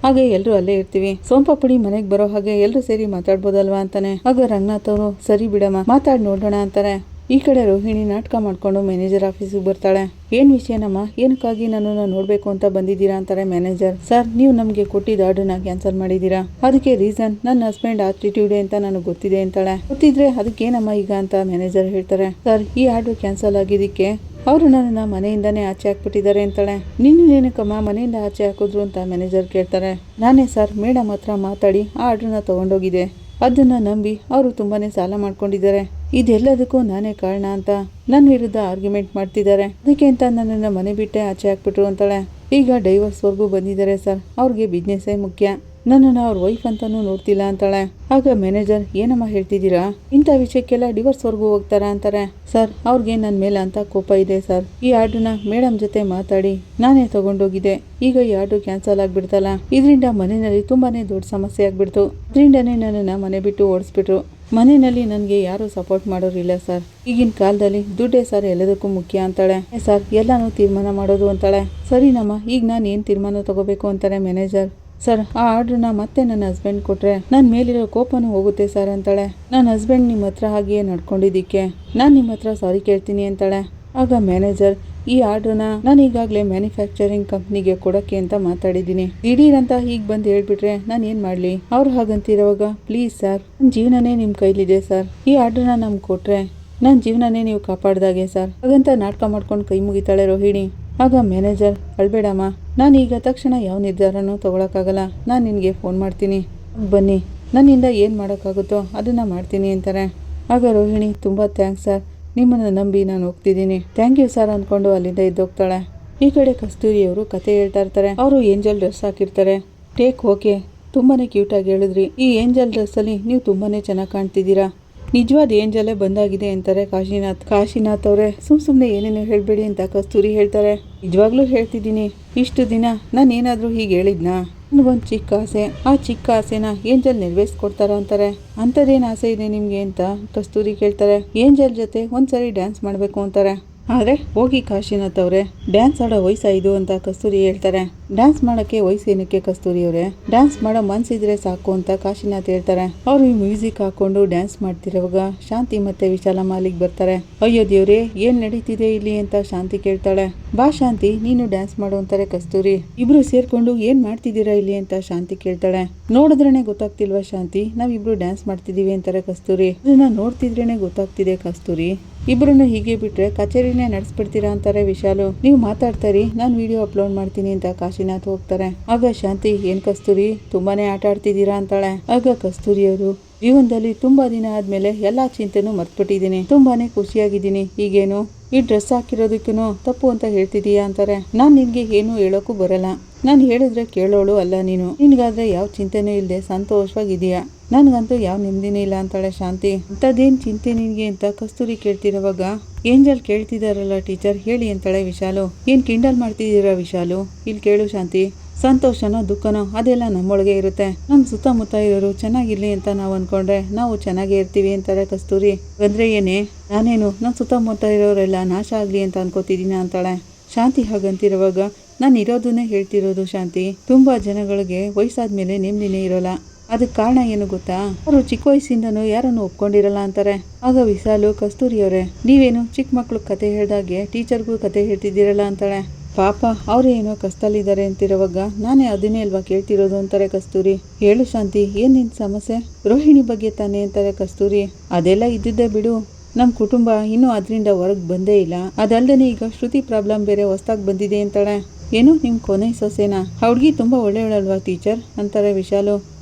ಹಾಗೆ ಎಲ್ರು ಅಲ್ಲೇ ಇರ್ತೀವಿ, ಸೋಂಪಾಪುಡಿ ಮನೆಗ್ ಬರೋ ಹಾಗೆ ಎಲ್ರು ಸೇರಿ ಮಾತಾಡ್ಬೋದಲ್ವಾ ಅಂತಾನೆ. ಆಗ ರಂಗನಾಥ್ ಅವರು, ಸರಿ ಬಿಡಮ್ಮ ಮಾತಾಡ್ ನೋಡೋಣ ಅಂತಾರೆ. ಈ ಕಡೆ ರೋಹಿಣಿ ನಾಟಕ ಮಾಡ್ಕೊಂಡು ಮ್ಯಾನೇಜರ್ ಆಫೀಸಿಗೆ ಬರ್ತಾಳೆ. ಏನ್ ವಿಷಯನಮ್ಮ, ಏನಕ್ಕಾಗಿ ನನ್ನನ್ನು ನೋಡ್ಬೇಕು ಅಂತ ಬಂದಿದ್ದೀರಾ ಅಂತಾರೆ ಮ್ಯಾನೇಜರ್. ಸರ್ ನೀವು ನಮ್ಗೆ ಕೊಟ್ಟಿದ್ದ ಆರ್ಡರ್ನ ಕ್ಯಾನ್ಸಲ್ ಮಾಡಿದೀರಾ, ಅದಕ್ಕೆ ರೀಸನ್ ನನ್ನ ಹಸ್ಬೆಂಡ್ ಆಟಿಟ್ಯೂಡ್ ಅಂತ ನನಗೆ ಗೊತ್ತಿದೆ ಅಂತಾಳೆ. ಗೊತ್ತಿದ್ರೆ ಅದಕ್ಕೇನಮ್ಮ ಈಗ ಅಂತ ಮ್ಯಾನೇಜರ್ ಹೇಳ್ತಾರೆ. ಸರ್ ಈ ಆರ್ಡರ್ ಕ್ಯಾನ್ಸಲ್ ಆಗಿದ್ದಕ್ಕೆ ಅವರು ನನ್ನ ಮನೆಯಿಂದಾನೇ ಆಚೆ ಹಾಕ್ಬಿಟ್ಟಿದ್ದಾರೆ ಅಂತಾಳೆ. ನಿನ್ನಕ್ಕಮ್ಮ ಮನೆಯಿಂದ ಆಚೆ ಹಾಕಿದ್ರು ಅಂತ ಮ್ಯಾನೇಜರ್ ಕೇಳ್ತಾರೆ. ನಾನೇ ಸರ್ ಮೇಡಮ್ ಹತ್ರ ಮಾತಾಡಿ ಆ ಆರ್ಡರ್ನ ತಗೊಂಡೋಗಿದೆ, ಅದನ್ನ ನಂಬಿ ಅವರು ತುಂಬಾನೇ ಸಾಲ ಮಾಡ್ಕೊಂಡಿದ್ದಾರೆ, ಇದೆಲ್ಲದಕ್ಕೂ ನಾನೇ ಕಾರಣ ಅಂತ ನನ್ನ ವಿರುದ್ಧ ಆರ್ಗ್ಯುಮೆಂಟ್ ಮಾಡ್ತಿದ್ದಾರೆ, ಅದಕ್ಕೆ ಅಂತ ನನ್ನನ್ನು ಮನೆ ಬಿಟ್ಟೆ ಆಚೆ ಹಾಕ್ಬಿಟ್ರು ಅಂತಾಳೆ. ಈಗ ಡೈವರ್ಸ್ವರೆಗೂ ಬಂದಿದ್ದಾರೆ ಸರ್, ಅವ್ರಿಗೆ ಬಿಸ್ನೆಸ್ಸೇ ಮುಖ್ಯ, ನನ್ನನ್ನು ಅವ್ರ ವೈಫ್ ಅಂತಾನೂ ನೋಡ್ತಿಲ್ಲ ಅಂತಾಳೆ. ಆಗ ಮ್ಯಾನೇಜರ್, ಏನಮ್ಮ ಹೇಳ್ತಿದ್ದೀರಾ, ಇಂಥ ವಿಷಯಕ್ಕೆಲ್ಲ ಡಿವೋರ್ಸ್ವರೆಗೂ ಹೋಗ್ತಾರಾ ಅಂತಾರೆ. ಸರ್ ಅವ್ರಿಗೆ ನನ್ನ ಮೇಲೆ ಅಂತ ಕೋಪ ಇದೆ ಸರ್, ಈ ಆರ್ಡರ್ನ ಮೇಡಮ್ ಜೊತೆ ಮಾತಾಡಿ ನಾನೇ ತಗೊಂಡೋಗಿದೆ, ಈಗ ಈ ಆರ್ಡರ್ ಕ್ಯಾನ್ಸಲ್ ಆಗ್ಬಿಡ್ತಲ್ಲ, ಇದರಿಂದ ಮನೆಯಲ್ಲಿ ತುಂಬಾನೇ ದೊಡ್ಡ ಸಮಸ್ಯೆ ಆಗ್ಬಿಡ್ತು, ಅದರಿಂದನೇ ನನ್ನನ್ನು ಮನೆ ಬಿಟ್ಟು ಓಡಿಸ್ಬಿಟ್ರು, ಮನೆಯಲ್ಲಿ ನನಗೆ ಯಾರು ಸಪೋರ್ಟ್ ಮಾಡೋರಿಲ್ಲ ಸರ್, ಈಗಿನ ಕಾಲದಲ್ಲಿ ದುಡ್ಡೇ ಸರ್ ಎಲ್ಲದಕ್ಕೂ ಮುಖ್ಯ ಅಂತಾಳೆ. ಸರ್ ಎಲ್ಲಾನು ತೀರ್ಮಾನ ಮಾಡೋದು ಅಂತಾಳೆ. ಸರಿನಮ್ಮ ಈಗ ನಾನು ಏನು ತೀರ್ಮಾನ ತಗೋಬೇಕು ಅಂತಾರೆ ಮ್ಯಾನೇಜರ್. ಸರ್ ಆ ಆರ್ಡ್ರನ್ನ ಮತ್ತೆ ನನ್ನ ಹಸ್ಬೆಂಡ್ ಕೊಟ್ರೆ ನನ್ನ ಮೇಲಿರೋ ಕೋಪನೂ ಹೋಗುತ್ತೆ ಸರ್ ಅಂತಾಳೆ. ನನ್ನ ಹಸ್ಬೆಂಡ್ ನಿಮ್ಮ ಹತ್ರ ಹಾಗೆಯೇ ನಡ್ಕೊಂಡಿದ್ದಕ್ಕೆ ನಾನು ನಿಮ್ಮ ಹತ್ರ ಸಾರಿ ಕೇಳ್ತೀನಿ ಅಂತಾಳೆ. ಆಗ ಮ್ಯಾನೇಜರ್, ಈ ಆರ್ಡ್ರನ್ನ ನಾನು ಈಗಾಗಲೇ ಮ್ಯಾನುಫ್ಯಾಕ್ಚರಿಂಗ್ ಕಂಪ್ನಿಗೆ ಕೊಡೋಕ್ಕೆ ಅಂತ ಮಾತಾಡಿದ್ದೀನಿ, ದಿಢೀರಂತ ಹೀಗೆ ಬಂದು ಹೇಳ್ಬಿಟ್ರೆ ನಾನು ಏನು ಮಾಡಲಿ, ಅವ್ರು ಹಾಗಂತಿರೋವಾಗ ಪ್ಲೀಸ್ ಸರ್ ನನ್ನ ಜೀವನನೇ ನಿಮ್ಮ ಕೈಲಿದೆ ಸರ್, ಈ ಆರ್ಡ್ರನ್ನ ನಮ್ಗೆ ಕೊಟ್ರೆ ನನ್ನ ಜೀವನನೇ ನೀವು ಕಾಪಾಡ್ದಾಗೆ ಸರ್, ಹಾಗಂತ ನಾಟಕ ಮಾಡ್ಕೊಂಡು ಕೈ ಮುಗಿತಾಳೆ ರೋಹಿಣಿ. ಆಗ ಮ್ಯಾನೇಜರ್, ಅಳ್ಬೇಡಮ್ಮ, ನಾನು ಈಗ ತಕ್ಷಣ ಯಾವ ನಿರ್ಧಾರನೂ ತಗೊಳಕ್ಕಾಗಲ್ಲ, ನಾನು ನಿನಗೆ ಫೋನ್ ಮಾಡ್ತೀನಿ, ಬನ್ನಿ ನನ್ನಿಂದ ಏನು ಮಾಡೋಕ್ಕಾಗುತ್ತೋ ಅದನ್ನು ಮಾಡ್ತೀನಿ ಅಂತಾರೆ. ಆಗ ರೋಹಿಣಿ, ತುಂಬ ಥ್ಯಾಂಕ್ಸ್ ಸರ್, ನಿಮ್ಮನ್ನು ನಂಬಿ ನಾನು ಹೋಗ್ತಿದ್ದೀನಿ, ಥ್ಯಾಂಕ್ ಯು ಸರ್ ಅಂದ್ಕೊಂಡು ಅಲ್ಲಿಂದ ಎದ್ದೋಗ್ತಾಳೆ. ಈ ಕಡೆ ಕಸ್ತೂರಿಯವರು ಕತೆ ಹೇಳ್ತಾ ಇರ್ತಾರೆ. ಅವರು ಏಂಜಲ್ ಡ್ರೆಸ್ ಹಾಕಿರ್ತಾರೆ. ಟೇಕ್ ಓಕೆ, ತುಂಬಾನೇ ಕ್ಯೂಟಾಗಿ ಹೇಳಿದ್ರಿ, ಈ ಏಂಜಲ್ ಡ್ರೆಸ್ಸಲ್ಲಿ ನೀವು ತುಂಬಾನೇ ಚೆನ್ನಾಗಿ ಕಾಣ್ತಿದ್ದೀರಾ, ನಿಜವಾದ ಏಂಜಲೇ ಬಂದಾಗಿದೆ ಅಂತಾರೆ ಕಾಶಿನಾಥ್ ಅವರೇ. ಸುಮ್ಮನೆ ಏನೇನೋ ಹೇಳ್ಬೇಡಿ ಅಂತ ಕಸ್ತೂರಿ ಹೇಳ್ತಾರೆ. ನಿಜವಾಗ್ಲೂ ಹೇಳ್ತಿದ್ದೀನಿ, ಇಷ್ಟು ದಿನ ನಾನು ಏನಾದರೂ ಹೀಗೆ ಹೇಳಿದ್ನಾ, ನನಗೊಂದು ಚಿಕ್ಕ ಆಸೆ, ಆ ಚಿಕ್ಕ ಆಸೆನ ಏಂಜಲ್ ನೆರವೇರಿಸ್ಕೊಡ್ತಾರ ಅಂತಾರೆ. ಅಂಥದ್ದೇನು ಆಸೆ ಇದೆ ನಿಮ್ಗೆ ಅಂತ ಕಸ್ತೂರಿ ಕೇಳ್ತಾರೆ. ಏಂಜಲ್ ಜೊತೆ ಒಂದ್ಸರಿ ಡ್ಯಾನ್ಸ್ ಮಾಡಬೇಕು ಅಂತಾರೆ. ಆದರೆ ಹೋಗಿ ಕಾಶಿನಾಥ್ ಅವರೇ, ಡ್ಯಾನ್ಸ್ ಆಡೋ ವಯಸ್ಸು ಇದು ಅಂತ ಕಸ್ತೂರಿ ಹೇಳ್ತಾರೆ. ಡ್ಯಾನ್ಸ್ ಮಾಡೋಕ್ಕೆ ವಯಸ್ಸು ಏನಕ್ಕೆ ಕಸ್ತೂರಿ ಅವರೇ, ಡ್ಯಾನ್ಸ್ ಮಾಡೋ ಮನ್ಸಿದ್ರೆ ಸಾಕು ಅಂತ ಕಾಶಿನಾಥ್ ಹೇಳ್ತಾರೆ. ಅವರು ಈ ಮ್ಯೂಸಿಕ್ ಹಾಕೊಂಡು ಡ್ಯಾನ್ಸ್ ಮಾಡ್ತಿರೋವಾಗ ಶಾಂತಿ ಮತ್ತೆ ವಿಶಾಲಮ್ಮ ಅಲ್ಲಿಗೆ ಬರ್ತಾರೆ. ಅಯ್ಯೋ ದೇವ್ರೆ, ಏನ್ ನಡೀತಿದೆ ಇಲ್ಲಿ ಅಂತ ಶಾಂತಿ ಕೇಳ್ತಾಳೆ. ಬಾ ಶಾಂತಿ, ನೀನು ಡ್ಯಾನ್ಸ್ ಮಾಡು ಅಂತಾರೆ ಕಸ್ತೂರಿ. ಇಬ್ರು ಸೇರ್ಕೊಂಡು ಏನ್ ಮಾಡ್ತಿದ್ದೀರಾ ಇಲ್ಲಿ ಅಂತ ಶಾಂತಿ ಕೇಳ್ತಾಳೆ. ನೋಡಿದ್ರೇನೆ ಗೊತ್ತಾಗ್ತಿಲ್ವಾ ಶಾಂತಿ, ನಾವಿಬ್ರು ಡ್ಯಾನ್ಸ್ ಮಾಡ್ತಿದೀವಿ ಅಂತಾರೆ ಕಸ್ತೂರಿ. ಅದನ್ನ ನೋಡ್ತಿದ್ರೇನೆ ಗೊತ್ತಾಗ್ತಿದೆ ಕಸ್ತೂರಿ, ಇಬ್ರನ್ನ ಹೀಗೆ ಬಿಟ್ರೆ ಕಚೇರಿನೇ ನಡೆಸ್ಬಿಡ್ತೀರಾ ಅಂತಾರೆ ವಿಶಾಲು. ನೀವು ಮಾತಾಡ್ತಾರಿ, ನಾನು ವಿಡಿಯೋ ಅಪ್ಲೋಡ್ ಮಾಡ್ತೀನಿ ಅಂತ ಕಾಶಿನಾಥ್ ಹೋಗ್ತಾರೆ. ಆಗ ಶಾಂತಿ, ಏನ್ ಕಸ್ತೂರಿ ತುಂಬಾನೇ ಆಟ ಆಡ್ತಿದ್ದೀರಾ ಅಂತಾಳೆ. ಆಗ ಕಸ್ತೂರಿ ಅವರು, ಜೀವನದಲ್ಲಿ ತುಂಬಾ ದಿನ ಆದ್ಮೇಲೆ ಎಲ್ಲಾ ಚಿಂತೆನೂ ಮರ್ತ್ಬಿಟ್ಟಿದ್ದೀನಿ, ತುಂಬಾನೇ ಖುಷಿಯಾಗಿದ್ದೀನಿ. ಈಗೇನು ಈ ಡ್ರೆಸ್ ಹಾಕಿರೋದಕ್ಕೂ ತಪ್ಪು ಅಂತ ಹೇಳ್ತಿದೀಯಾ ಅಂತಾರೆ. ನಾನ್ ನಿನ್ಗೆ ಏನು ಹೇಳೋಕ್ಕೂ ಬರಲ್ಲ, ನಾನು ಹೇಳಿದ್ರೆ ಕೇಳೋಳು ಅಲ್ಲ ನೀನು. ನಿನ್ಗಾದ್ರೆ ಯಾವ ಚಿಂತೆನೂ ಇಲ್ಲದೆ ಸಂತೋಷವಾಗಿದೀಯಾ, ನನ್ಗಂತೂ ಯಾವ ನೆಮ್ಮದಿನೂ ಇಲ್ಲ ಅಂತಾಳೆ ಶಾಂತಿ. ಅಂತದೇನ್ ಚಿಂತೆ ನಿನ್ಗೆ ಅಂತ ಕಸ್ತೂರಿ ಕೇಳ್ತಿರೋವಾಗ, ಏಂಜಲ್ ಕೇಳ್ತಿದಾರಲ್ಲ ಟೀಚರ್ ಹೇಳಿ ಅಂತಾಳೆ ವಿಶಾಲು. ಏನ್ ಕಿಂಡಲ್ ಮಾಡ್ತಿದ್ದೀರಾ ವಿಶಾಲು, ಇಲ್ಲಿ ಕೇಳು ಶಾಂತಿ, ಸಂತೋಷನೋ ದುಃಖನೋ ಅದೆಲ್ಲ ನಮ್ಮೊಳಗೆ ಇರುತ್ತೆ. ನಮ್ ಸುತ್ತಮುತ್ತ ಇರೋರು ಚೆನ್ನಾಗಿರ್ಲಿ ಅಂತ ನಾವು ಅನ್ಕೊಂಡ್ರೆ ನಾವು ಚೆನ್ನಾಗೇ ಇರ್ತೀವಿ ಅಂತಾರೆ ಕಸ್ತೂರಿ. ಅಂದ್ರೆ ಏನೇ, ನಾನೇನು ನನ್ನ ಸುತ್ತಮುತ್ತ ಇರೋರೆಲ್ಲ ನಾಶ ಆಗ್ಲಿ ಅಂತ ಅನ್ಕೋತಿದೀನ ಅಂತಾಳೆ ಶಾಂತಿ. ಹಾಗಂತಿರುವಾಗ, ನಾನು ಇರೋದನ್ನೇ ಹೇಳ್ತಿರೋದು ಶಾಂತಿ. ತುಂಬಾ ಜನಗಳಿಗೆ ವಯಸ್ಸಾದ್ಮೇಲೆ ನೆಮ್ಮದಿನೇ ಇರೋಲ್ಲ. ಅದಕ್ಕೆ ಕಾರಣ ಏನು ಗೊತ್ತಾ, ಅವರು ಚಿಕ್ಕ ವಯಸ್ಸಿಂದನೂ ಯಾರನ್ನು ಒಪ್ಕೊಂಡಿರಲ್ಲ ಅಂತಾರೆ. ಆಗ ವಿಶಾಲು, ಕಸ್ತೂರಿ ಅವರೇ, ನೀವೇನು ಚಿಕ್ಕ ಮಕ್ಳು ಕತೆ ಹೇಳ್ದಾಗೆ ಟೀಚರ್ಗೂ ಕತೆ ಹೇಳ್ತಿದ್ದೀರಲ್ಲ ಅಂತಾಳೆ. ಪಾಪ ಅವ್ರೇನೋ ಕಷ್ಟದಲ್ಲಿದ್ದಾರೆ ಅಂತಿರುವಾಗ ನಾನೇ ಅದನ್ನೇ ಅಲ್ವಾ ಕೇಳ್ತಿರೋದು ಅಂತಾರೆ ಕಸ್ತೂರಿ. ಹೇಳು ಶಾಂತಿ, ಏನ್ ನಿನ್ ಸಮಸ್ಯೆ? ರೋಹಿಣಿ ಬಗ್ಗೆ ತಾನೇ ಅಂತಾರೆ ಕಸ್ತೂರಿ. ಅದೆಲ್ಲ ಇದ್ದಿದ್ದೇ ಬಿಡು, ನಮ್ ಕುಟುಂಬ ಇನ್ನೂ ಅದರಿಂದ ಹೊರಗೆ ಬಂದೇ ಇಲ್ಲ. ಅದಲ್ದೇನೆ ಈಗ ಶ್ರುತಿ ಪ್ರಾಬ್ಲಮ್ ಬೇರೆ ಹೊಸ್ದಾಗಿ ಬಂದಿದೆ ಅಂತಾಳೆ. ಏನು, ನಿಮ್ ಕೊನೆ ಸೊಸೆನಾ? ಹುಡುಗಿ ತುಂಬಾ ಒಳ್ಳೆಯವಳಲ್ವಾ ಟೀಚರ್ ಅಂತಾರೆ ವಿಶಾಲು.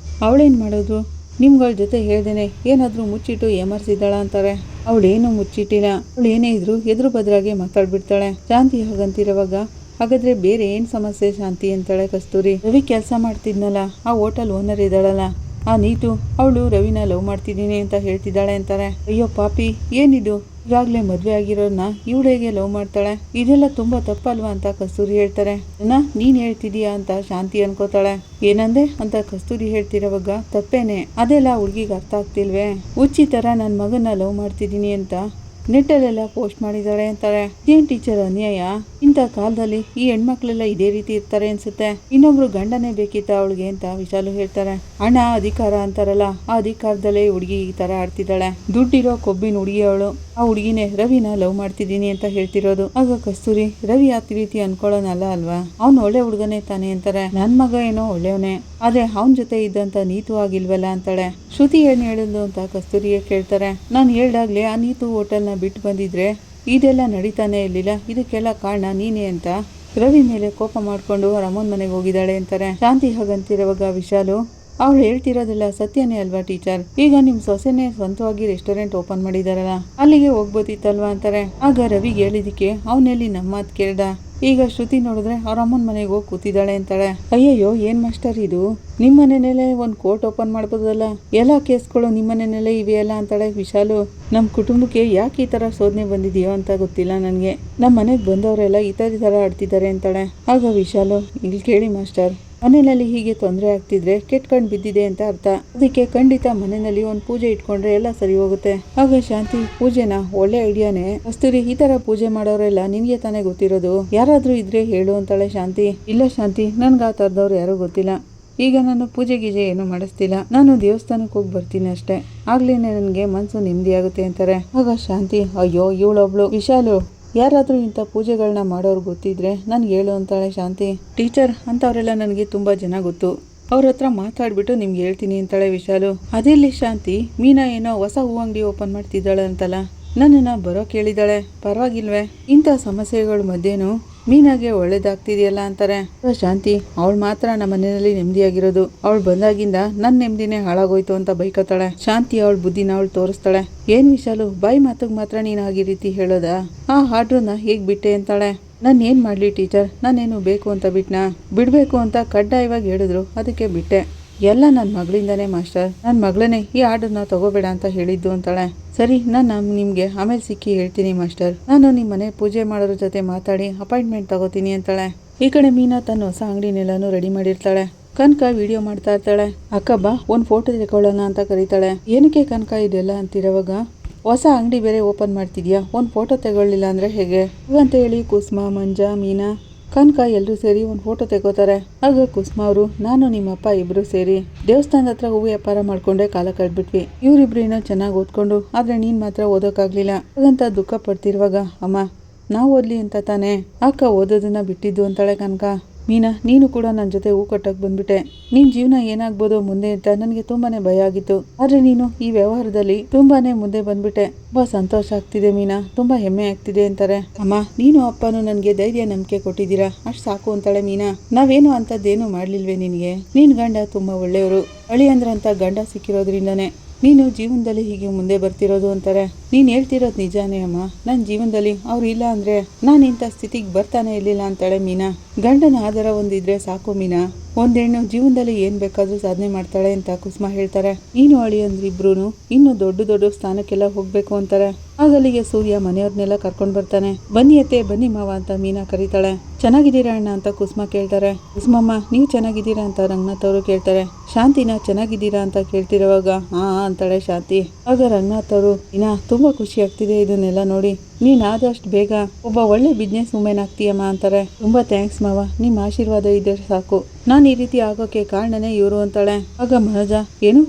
ಅವಳೇನ್ ಮಾಡೋದು, ನಿಮ್ಗಳ ಜೊತೆ ಹೇಳ್ದೇನೆ ಏನಾದ್ರೂ ಮುಚ್ಚಿಟ್ಟು ಏಮರ್ಸಿದ್ದಾಳ ಅಂತಾರೆ. ಅವಳೇನು ಮುಚ್ಚಿಟ್ಟಿಲ್ಲ, ಅವಳು ಏನೇ ಇದ್ರು ಎದುರು ಬದ್ರಾಗೆ ಮಾತಾಡ್ಬಿಡ್ತಾಳೆ. ಶಾಂತಿ ಹಾಗಂತಿರುವಾಗ, ಹಾಗಾದ್ರೆ ಬೇರೆ ಏನ್ ಸಮಸ್ಯೆ ಶಾಂತಿ ಅಂತಾಳೆ ಕಸ್ತೂರಿ. ರವಿ ಕೆಲಸ ಮಾಡ್ತಿದ್ನಲ್ಲ ಆ ಹೋಟೆಲ್ ಓನರ್ ಇದ್ದಾಳಲ್ಲ ಆ ನೀತು, ಅವಳು ರವಿನ ಲವ್ ಮಾಡ್ತಿದ್ದೀನಿ ಅಂತ ಹೇಳ್ತಿದ್ದಾಳೆ ಅಂತಾರೆ. ಅಯ್ಯೋ ಪಾಪಿ, ಏನಿದು, ಈಗಾಗ್ಲೇ ಮದ್ವೆ ಆಗಿರೋರ್ನ ಇವಳಿಗೆ ಲವ್ ಮಾಡ್ತಾಳೆ, ಇದೆಲ್ಲ ತುಂಬಾ ತಪ್ಪಲ್ವಾ ಅಂತ ಕಸ್ತೂರಿ ಹೇಳ್ತಾರೆ. ನೀನ್ ಹೇಳ್ತಿದೀಯಾ ಅಂತ ಶಾಂತಿ ಅನ್ಕೋತಾಳೆ. ಏನಂದೆ ಅಂತ ಕಸ್ತೂರಿ ಹೇಳ್ತಿರೋವಾಗ, ತಪ್ಪೇನೆ, ಅದೆಲ್ಲ ಹುಡ್ಗಿಗೆ ಅರ್ಥ ಆಗ್ತಿಲ್ವೇ, ಹುಚ್ಚಿ ತರ ನನ್ ಮಗನ ಲವ್ ಮಾಡ್ತಿದ್ದೀನಿ ಅಂತ ನೆಟ್ಟಲ್ಲೆಲ್ಲ ಪೋಸ್ಟ್ ಮಾಡಿದಾಳೆ ಅಂತಾರೆ. ಏನ್ ಟೀಚರ್ ಅನ್ಯಾಯ, ಇಂಥ ಕಾಲದಲ್ಲಿ ಈ ಹೆಣ್ಮಕ್ಳೆಲ್ಲ ಇದೇ ರೀತಿ ಇರ್ತಾರೆ ಅನ್ಸುತ್ತೆ. ಇನ್ನೊಬ್ರು ಗಂಡನೇ ಬೇಕಿತ್ತ ಅವಳಿಗೆ ಅಂತ ವಿಶಾಲು ಹೇಳ್ತಾರೆ. ಹಣ ಅಧಿಕಾರ ಅಂತಾರಲ್ಲ, ಆ ಅಧಿಕಾರದಲ್ಲೇ ಹುಡುಗಿ ಈ ತರ ಆಡ್ತಿದ್ದಾಳೆ. ದುಡ್ಡಿರೋ ಕೊಬ್ಬಿನ ಹುಡುಗಿ ಅವಳು. ಆ ಹುಡುಗಿನೇ ರವಿನ ಲವ್ ಮಾಡ್ತಿದ್ದೀನಿ ಅಂತ ಹೇಳ್ತಿರೋದು. ಆಗ ಕಸ್ತೂರಿ, ರವಿ ಆ ರೀತಿ ಅನ್ಕೊಳ್ಳೋನಲ್ಲ ಅಲ್ವಾ, ಅವ್ನು ಒಳ್ಳೆ ಹುಡುಗನೇ ತಾನೆ ಅಂತಾರೆ. ನನ್ ಮಗ ಏನೋ ಒಳ್ಳೆಯವನೇ, ಆದ್ರೆ ಅವನ್ ಜೊತೆ ಇದ್ದಂತ ನೀತು ಆಗಿಲ್ವಲ್ಲ ಅಂತಾಳೆ. ಶ್ರುತಿ ಏನ್ ಹೇಳಿದ್ಲು ಅಂತ ಕಸ್ತೂರಿಗೆ ಕೇಳ್ತಾರೆ. ನಾನು ಹೇಳ್ದಾಗ್ಲೇ ಆ ನೀತು ಹೋಟೆಲ್ನ ಬಿಟ್ಟು ಬಂದಿದ್ರೆ ಇದೆಲ್ಲ ನಡೀತಾನೆ ಇರ್ಲಿಲ್ಲ, ಇದಕ್ಕೆಲ್ಲ ಕಾರಣ ನೀನೇ ಅಂತ ರವಿ ಮೇಲೆ ಕೋಪ ಮಾಡ್ಕೊಂಡು ಅವ್ರ ಅಮ್ಮನ ಮನೆಗೆ ಹೋಗಿದ್ದಾಳೆ ಅಂತಾರೆ. ಶಾಂತಿ ಹಾಗಂತಿರುವಾಗ ವಿಶಾಲು, ಅವಳು ಹೇಳ್ತಿರೋದೆಲ್ಲ ಸತ್ಯನೇ ಅಲ್ವಾ ಟೀಚರ್, ಈಗ ನಿಮ್ ಸೊಸೆನೆ ಸ್ವಂತವಾಗಿ ರೆಸ್ಟೋರೆಂಟ್ ಓಪನ್ ಮಾಡಿದಾರಲ್ಲ, ಅಲ್ಲಿಗೆ ಹೋಗ್ಬೋದಿತ್ತಲ್ವಾ ಅಂತಾರೆ. ಆಗ ರವಿಗೆ ಹೇಳಿದಕ್ಕೆ ಅವನೆಲ್ಲಿ ನಮ್ಮ ಮಾತು ಕೇಳ್ದ. ಈಗ ಶ್ರುತಿ ನೋಡಿದ್ರೆ ಅವ್ರ ಅಮ್ಮನ ಮನೆಗೆ ಹೋಗಿ ಕೂತಿದ್ದಾಳೆ ಅಂತಾಳೆ. ಅಯ್ಯಯ್ಯೋ, ಏನ್ ಮಾಸ್ಟರ್ ಇದು, ನಿಮ್ಮ ಮನೆಯಲ್ಲೇ ಒಂದು ಕೋರ್ಟ್ ಓಪನ್ ಮಾಡ್ಬೋದಲ್ಲ, ಎಲ್ಲ ಕೇಸ್ಗಳು ನಿಮ್ಮ ಮನೆಯಲ್ಲೇ ಇವೆಯಲ್ಲ ಅಂತಾಳೆ ವಿಶಾಲು. ನಮ್ಮ ಕುಟುಂಬಕ್ಕೆ ಯಾಕೆ ಈ ತರ ಶೋಧನೆ ಬಂದಿದೆಯೋ ಅಂತ ಗೊತ್ತಿಲ್ಲ ನನಗೆ, ನಮ್ಮ ಮನೆಗೆ ಬಂದವರೆಲ್ಲ ಈ ತರ ಆಡ್ತಿದ್ದಾರೆ ಅಂತಾಳೆ. ಆಗ ವಿಶಾಲು, ಇಲ್ಲಿ ಕೇಳಿ ಮಾಸ್ಟರ್, ಮನೆಯಲ್ಲಿ ಹೀಗೆ ತೊಂದರೆ ಆಗ್ತಿದ್ರೆ ಕೆಟ್ಕಂಡು ಬಿದ್ದಿದೆ ಅಂತ ಅರ್ಥ. ಅದಕ್ಕೆ ಖಂಡಿತ ಮನೆಯಲ್ಲಿ ಒಂದು ಪೂಜೆ ಇಟ್ಕೊಂಡ್ರೆ ಎಲ್ಲ ಸರಿ ಹೋಗುತ್ತೆ. ಆಗ ಶಾಂತಿ, ಪೂಜೆನಾ, ಒಳ್ಳೆ ಐಡಿಯಾನೇ. ಕಸ್ತೂರಿ, ಈ ತರ ಪೂಜೆ ಮಾಡೋರೆಲ್ಲ ನಿನ್ಗೆ ತಾನೇ ಗೊತ್ತಿರೋದು, ಯಾರಾದ್ರೂ ಇದ್ರೆ ಹೇಳು ಅಂತಾಳೆ ಶಾಂತಿ. ಇಲ್ಲ ಶಾಂತಿ, ನನ್ಗೆ ಆ ತರದವ್ರು ಯಾರು ಗೊತ್ತಿಲ್ಲ, ಈಗ ನಾನು ಪೂಜೆ ಗೀಜೆ ಏನು ಮಾಡಿಸ್ತಿಲ್ಲ, ನಾನು ದೇವಸ್ಥಾನಕ್ಕೆ ಹೋಗಿ ಬರ್ತೀನಿ ಅಷ್ಟೇ, ಆಗ್ಲೇನೆ ನನಗೆ ಮನಸ್ಸು ನೆಮ್ಮದಿ ಆಗುತ್ತೆ ಅಂತಾರೆ. ಆಗ ಶಾಂತಿ, ಅಯ್ಯೋ ಇವಳೊಬ್ಳು ವಿಶಾಲು, ಯಾರಾದ್ರೂ ಇಂಥ ಪೂಜೆಗಳನ್ನ ಮಾಡೋರು ಗೊತ್ತಿದ್ರೆ ನನ್ಗೆ ಹೇಳು ಅಂತಾಳೆ ಶಾಂತಿ. ಟೀಚರ್, ಅಂತವರೆಲ್ಲ ನನಗೆ ತುಂಬಾ ಜನ ಗೊತ್ತು, ಅವ್ರ ಹತ್ರ ಮಾತಾಡ್ಬಿಟ್ಟು ನಿಮ್ಗೆ ಹೇಳ್ತೀನಿ ಅಂತಾಳೆ ವಿಶಾಲು. ಅದೆಲ್ಲಿ ಶಾಂತಿ, ಮೀನಾ ಏನೋ ಹೊಸ ಹೂ ಅಂಗಡಿ ಓಪನ್ ಮಾಡ್ತಿದ್ದಾಳೆ ಅಂತಲ್ಲ, ನನ್ನನ್ನ ಬರೋ ಕೇಳಿದಾಳೆ, ಪರವಾಗಿಲ್ವೇ, ಇಂಥ ಸಮಸ್ಯೆಗಳ ಮಧ್ಯೆನೂ ಮೀನಾಗೆ ಒಳ್ಳೇದಾಗ್ತಿದೆಯಲ್ಲ ಅಂತಾರೆ. ಶಾಂತಿ, ಅವಳು ಮಾತ್ರ ನಮ್ಮ ಮನೆಯಲ್ಲಿ ನೆಮ್ಮದಿಯಾಗಿರೋದು, ಅವಳು ಬಂದಾಗಿಂದ ನನ್ನ ನೆಮ್ಮದಿನೇ ಹಾಳಾಗೋಯ್ತು ಅಂತ ಬೈಕತ್ತಾಳೆ. ಶಾಂತಿ ಅವಳ ಬುದ್ಧಿನ ಅವಳು ತೋರಿಸ್ತಾಳೆ. ಏನ್ ವಿಶಾಲು, ಬಾಯಿ ಮಾತಿಗೆ ಮಾತ್ರ ನೀನು ಆಗಿ ರೀತಿ ಹೇಳೋದಾ, ಆ ಆರ್ಡ್ರನ್ನ ಹೇಗ್ ಬಿಟ್ಟೆ ಅಂತಾಳೆ. ನಾನು ಏನ್ ಮಾಡ್ಲಿ ಟೀಚರ್, ನಾನೇನು ಬೇಕು ಅಂತ ಬಿಟ್ನಾ, ಬಿಡ್ಬೇಕು ಅಂತ ಕಡ್ಡಾಯವಾಗಿ ಹೇಳಿದ್ರು, ಅದಕ್ಕೆ ಬಿಟ್ಟೆ. ಎಲ್ಲ ನನ್ನ ಮಗಳಿಂದಾನೇ ಮಾಸ್ಟರ್, ನನ್ನ ಮಗಳನ್ನೇ ಈ ಆರ್ಡರ್ನ ತಗೋಬೇಡ ಅಂತ ಹೇಳಿದ್ದು ಅಂತಾಳೆ. ಸರಿ, ನಾನು ನಿಮ್ಗೆ ಆಮೇಲೆ ಸಿಕ್ಕಿ ಹೇಳ್ತೀನಿ ಮಾಸ್ಟರ್, ನಾನು ನಿಮ್ಮ ಮನೆ ಪೂಜೆ ಮಾಡೋರ ಜೊತೆ ಮಾತಾಡಿ ಅಪಾಯಿಂಟ್ಮೆಂಟ್ ತಗೋತೀನಿ ಅಂತಾಳೆ. ಈ ಕಡೆ ಮೀನಾ ತನ್ನ ಹೊಸ ಅಂಗಡಿನೆಲ್ಲಾನು ರೆಡಿ ಮಾಡಿರ್ತಾಳೆ. ಕನಕ ವಿಡಿಯೋ ಮಾಡ್ತಾ ಇರ್ತಾಳೆ. ಅಕ್ಕ ಬಾ, ಒಂದು ಫೋಟೋ ತೆಕೊಳ್ಳೋಣ ಅಂತ ಕರೀತಾಳೆ. ಏನಕ್ಕೆ ಕನಕ ಇದೆಲ್ಲ ಅಂತಿರೋವಾಗ, ಹೊಸ ಅಂಗಡಿ ಬೇರೆ ಓಪನ್ ಮಾಡ್ತಿದ್ಯಾ, ಒಂದು ಫೋಟೋ ತಗೊಳ್ಳಿಲ್ಲ ಅಂದರೆ ಹೇಗೆ ಅಂತ ಹೇಳಿ ಕುಸುಮ, ಮಂಜ, ಮೀನಾ, ಕನಕ ಎಲ್ಲರೂ ಸೇರಿ ಒಂದು ಫೋಟೋ ತೆಗೋತಾರೆ. ಆಗ ಕುಸುಮ ಅವರು, ನಾನು ನಿಮ್ಮಪ್ಪ ಇಬ್ರು ಸೇರಿ ದೇವಸ್ಥಾನದ ಹತ್ರ ಹೂವು ವ್ಯಾಪಾರ ಮಾಡ್ಕೊಂಡೆ ಕಾಲ ಕಳೆದ್ಬಿಟ್ವಿ. ಇವರಿಬ್ರು ಏನೋ ಚೆನ್ನಾಗಿ ಓದ್ಕೊಂಡು ಆದ್ರೆ ನೀನ್ ಮಾತ್ರ ಓದೋಕ್ಕಾಗ್ಲಿಲ್ಲ ಹಾಗಂತ ದುಃಖ ಪಡ್ತಿರುವಾಗ, ಅಮ್ಮ ನಾವು ಓದ್ಲಿ ಅಂತ ತಾನೇ ಅಕ್ಕ ಓದೋದನ್ನ ಬಿಟ್ಟಿದ್ದು ಅಂತಾಳೆ ಕನಕ. ಮೀನಾ, ನೀನು ಕೂಡ ನನ್ನ ಜೊತೆ ಹೂ ಕಟ್ಟಕ್ ಬಂದ್ಬಿಟ್ಟೆ. ನಿನ್ ಜೀವನ ಏನಾಗ್ಬೋದು ಮುಂದೆ ಅಂತ ನನಗೆ ತುಂಬಾನೇ ಭಯ ಆಗಿತ್ತು. ಆದ್ರೆ ನೀನು ಈ ವ್ಯವಹಾರದಲ್ಲಿ ತುಂಬಾನೇ ಮುಂದೆ ಬಂದ್ಬಿಟ್ಟೆ. ತುಂಬಾ ಸಂತೋಷ ಆಗ್ತಿದೆ ಮೀನಾ, ತುಂಬಾ ಹೆಮ್ಮೆ ಆಗ್ತಿದೆ ಅಂತಾರೆ. ಅಮ್ಮ, ನೀನು ಅಪ್ಪನು ನನ್ಗೆ ಧೈರ್ಯ ನಂಬಿಕೆ ಕೊಟ್ಟಿದ್ದೀರಾ, ಅಷ್ಟ್ ಸಾಕು ಅಂತಾಳೆ ಮೀನಾ. ನಾವೇನು ಅಂತದ್ದೇನು ಮಾಡ್ಲಿಲ್ವೇ ನಿನ್ಗೆ? ನೀನ್ ಗಂಡ ತುಂಬಾ ಒಳ್ಳೆಯವರು, ಅಳಿಯಂದ್ರಂತ ಗಂಡ ಸಿಕ್ಕಿರೋದ್ರಿಂದಾನೆ ನೀನು ಜೀವನದಲ್ಲಿ ಹೀಗೆ ಮುಂದೆ ಬರ್ತಿರೋದು ಅಂತಾರೆ. ನೀನ್ ಹೇಳ್ತಿರೋದು ನಿಜಾನೇ ಅಮ್ಮ, ನನ್ನ ಜೀವನದಲ್ಲಿ ಅವ್ರು ಇಲ್ಲ ಅಂದ್ರೆ ನಾನು ಇಂಥ ಸ್ಥಿತಿಗೆ ಬರ್ತಾನೆ ಇರ್ಲಿಲ್ಲ ಅಂತಾಳೆ ಮೀನಾ. ಗಂಡನ ಆಧಾರ ಒಂದಿದ್ರೆ ಸಾಕು ಮೀನಾ, ಒಂದ್ ಹೆಣ್ಣು ಜೀವನದಲ್ಲಿ ಏನ್ ಬೇಕಾದ್ರೂ ಸಾಧನೆ ಮಾಡ್ತಾಳೆ ಅಂತ ಕುಸುಮ ಹೇಳ್ತಾರೆ. ನೀನು ಅಳಿಯಂದ್ರಿಬ್ರು ಇನ್ನು ದೊಡ್ಡ ದೊಡ್ಡ ಸ್ಥಾನಕ್ಕೆಲ್ಲ ಹೋಗ್ಬೇಕು ಅಂತಾರೆ. ಆಗಲ್ಲಿಗೆ ಸೂರ್ಯ ಮನೆಯವ್ರನ್ನೆಲ್ಲ ಕರ್ಕೊಂಡ್ ಬರ್ತಾನೆ. ಬನ್ನಿ ಅತ್ತೆ, ಬನ್ನಿ ಮಾವ ಅಂತ ಮೀನಾ ಕರೀತಾಳೆ. ಚೆನ್ನಾಗಿದ್ದೀರಾ ಅಣ್ಣ ಅಂತ ಕುಸುಮ ಕೇಳ್ತಾರೆ. ಕುಸುಮಮ್ಮ, ನೀವು ಚೆನ್ನಾಗಿದ್ದೀರಾ ಅಂತ ರಂಗನಾಥ್ ಅವರು ಕೇಳ್ತಾರೆ. ಶಾಂತಿನ ಚೆನ್ನಾಗಿದ್ದೀರಾ ಅಂತ ಕೇಳ್ತಿರುವಾಗ ಹಾ ಅಂತಾಳೆ ಶಾಂತಿ. ಆಗ ರಂಗನಾಥ್ ಅವರು, ಇನ್ನ ತುಂಬಾ ಖುಷಿ ಆಗ್ತಿದೆ ಇದನ್ನೆಲ್ಲ ನೋಡಿ, ನೀನ್ ಆದಷ್ಟು ಬೇಗ ಒಬ್ಬ ಒಳ್ಳೆ ಬಿಸ್ನೆಸ್ ವುಮೆನ್ ಆಗ್ತೀಯಮ್ಮ ಅಂತಾರೆ. ತುಂಬಾ ಥ್ಯಾಂಕ್ಸ್ ಮಾವ, ನಿಮ್ ಆಶೀರ್ವಾದ ಇದ್ರೆ ಸಾಕು, ನಾನು ಈ ರೀತಿ ಆಗೋಕೆ ಕಾರಣನೇ ಇವರು ಅಂತಾಳೆ. ಆಗ ಮನೋಜ, ಏನು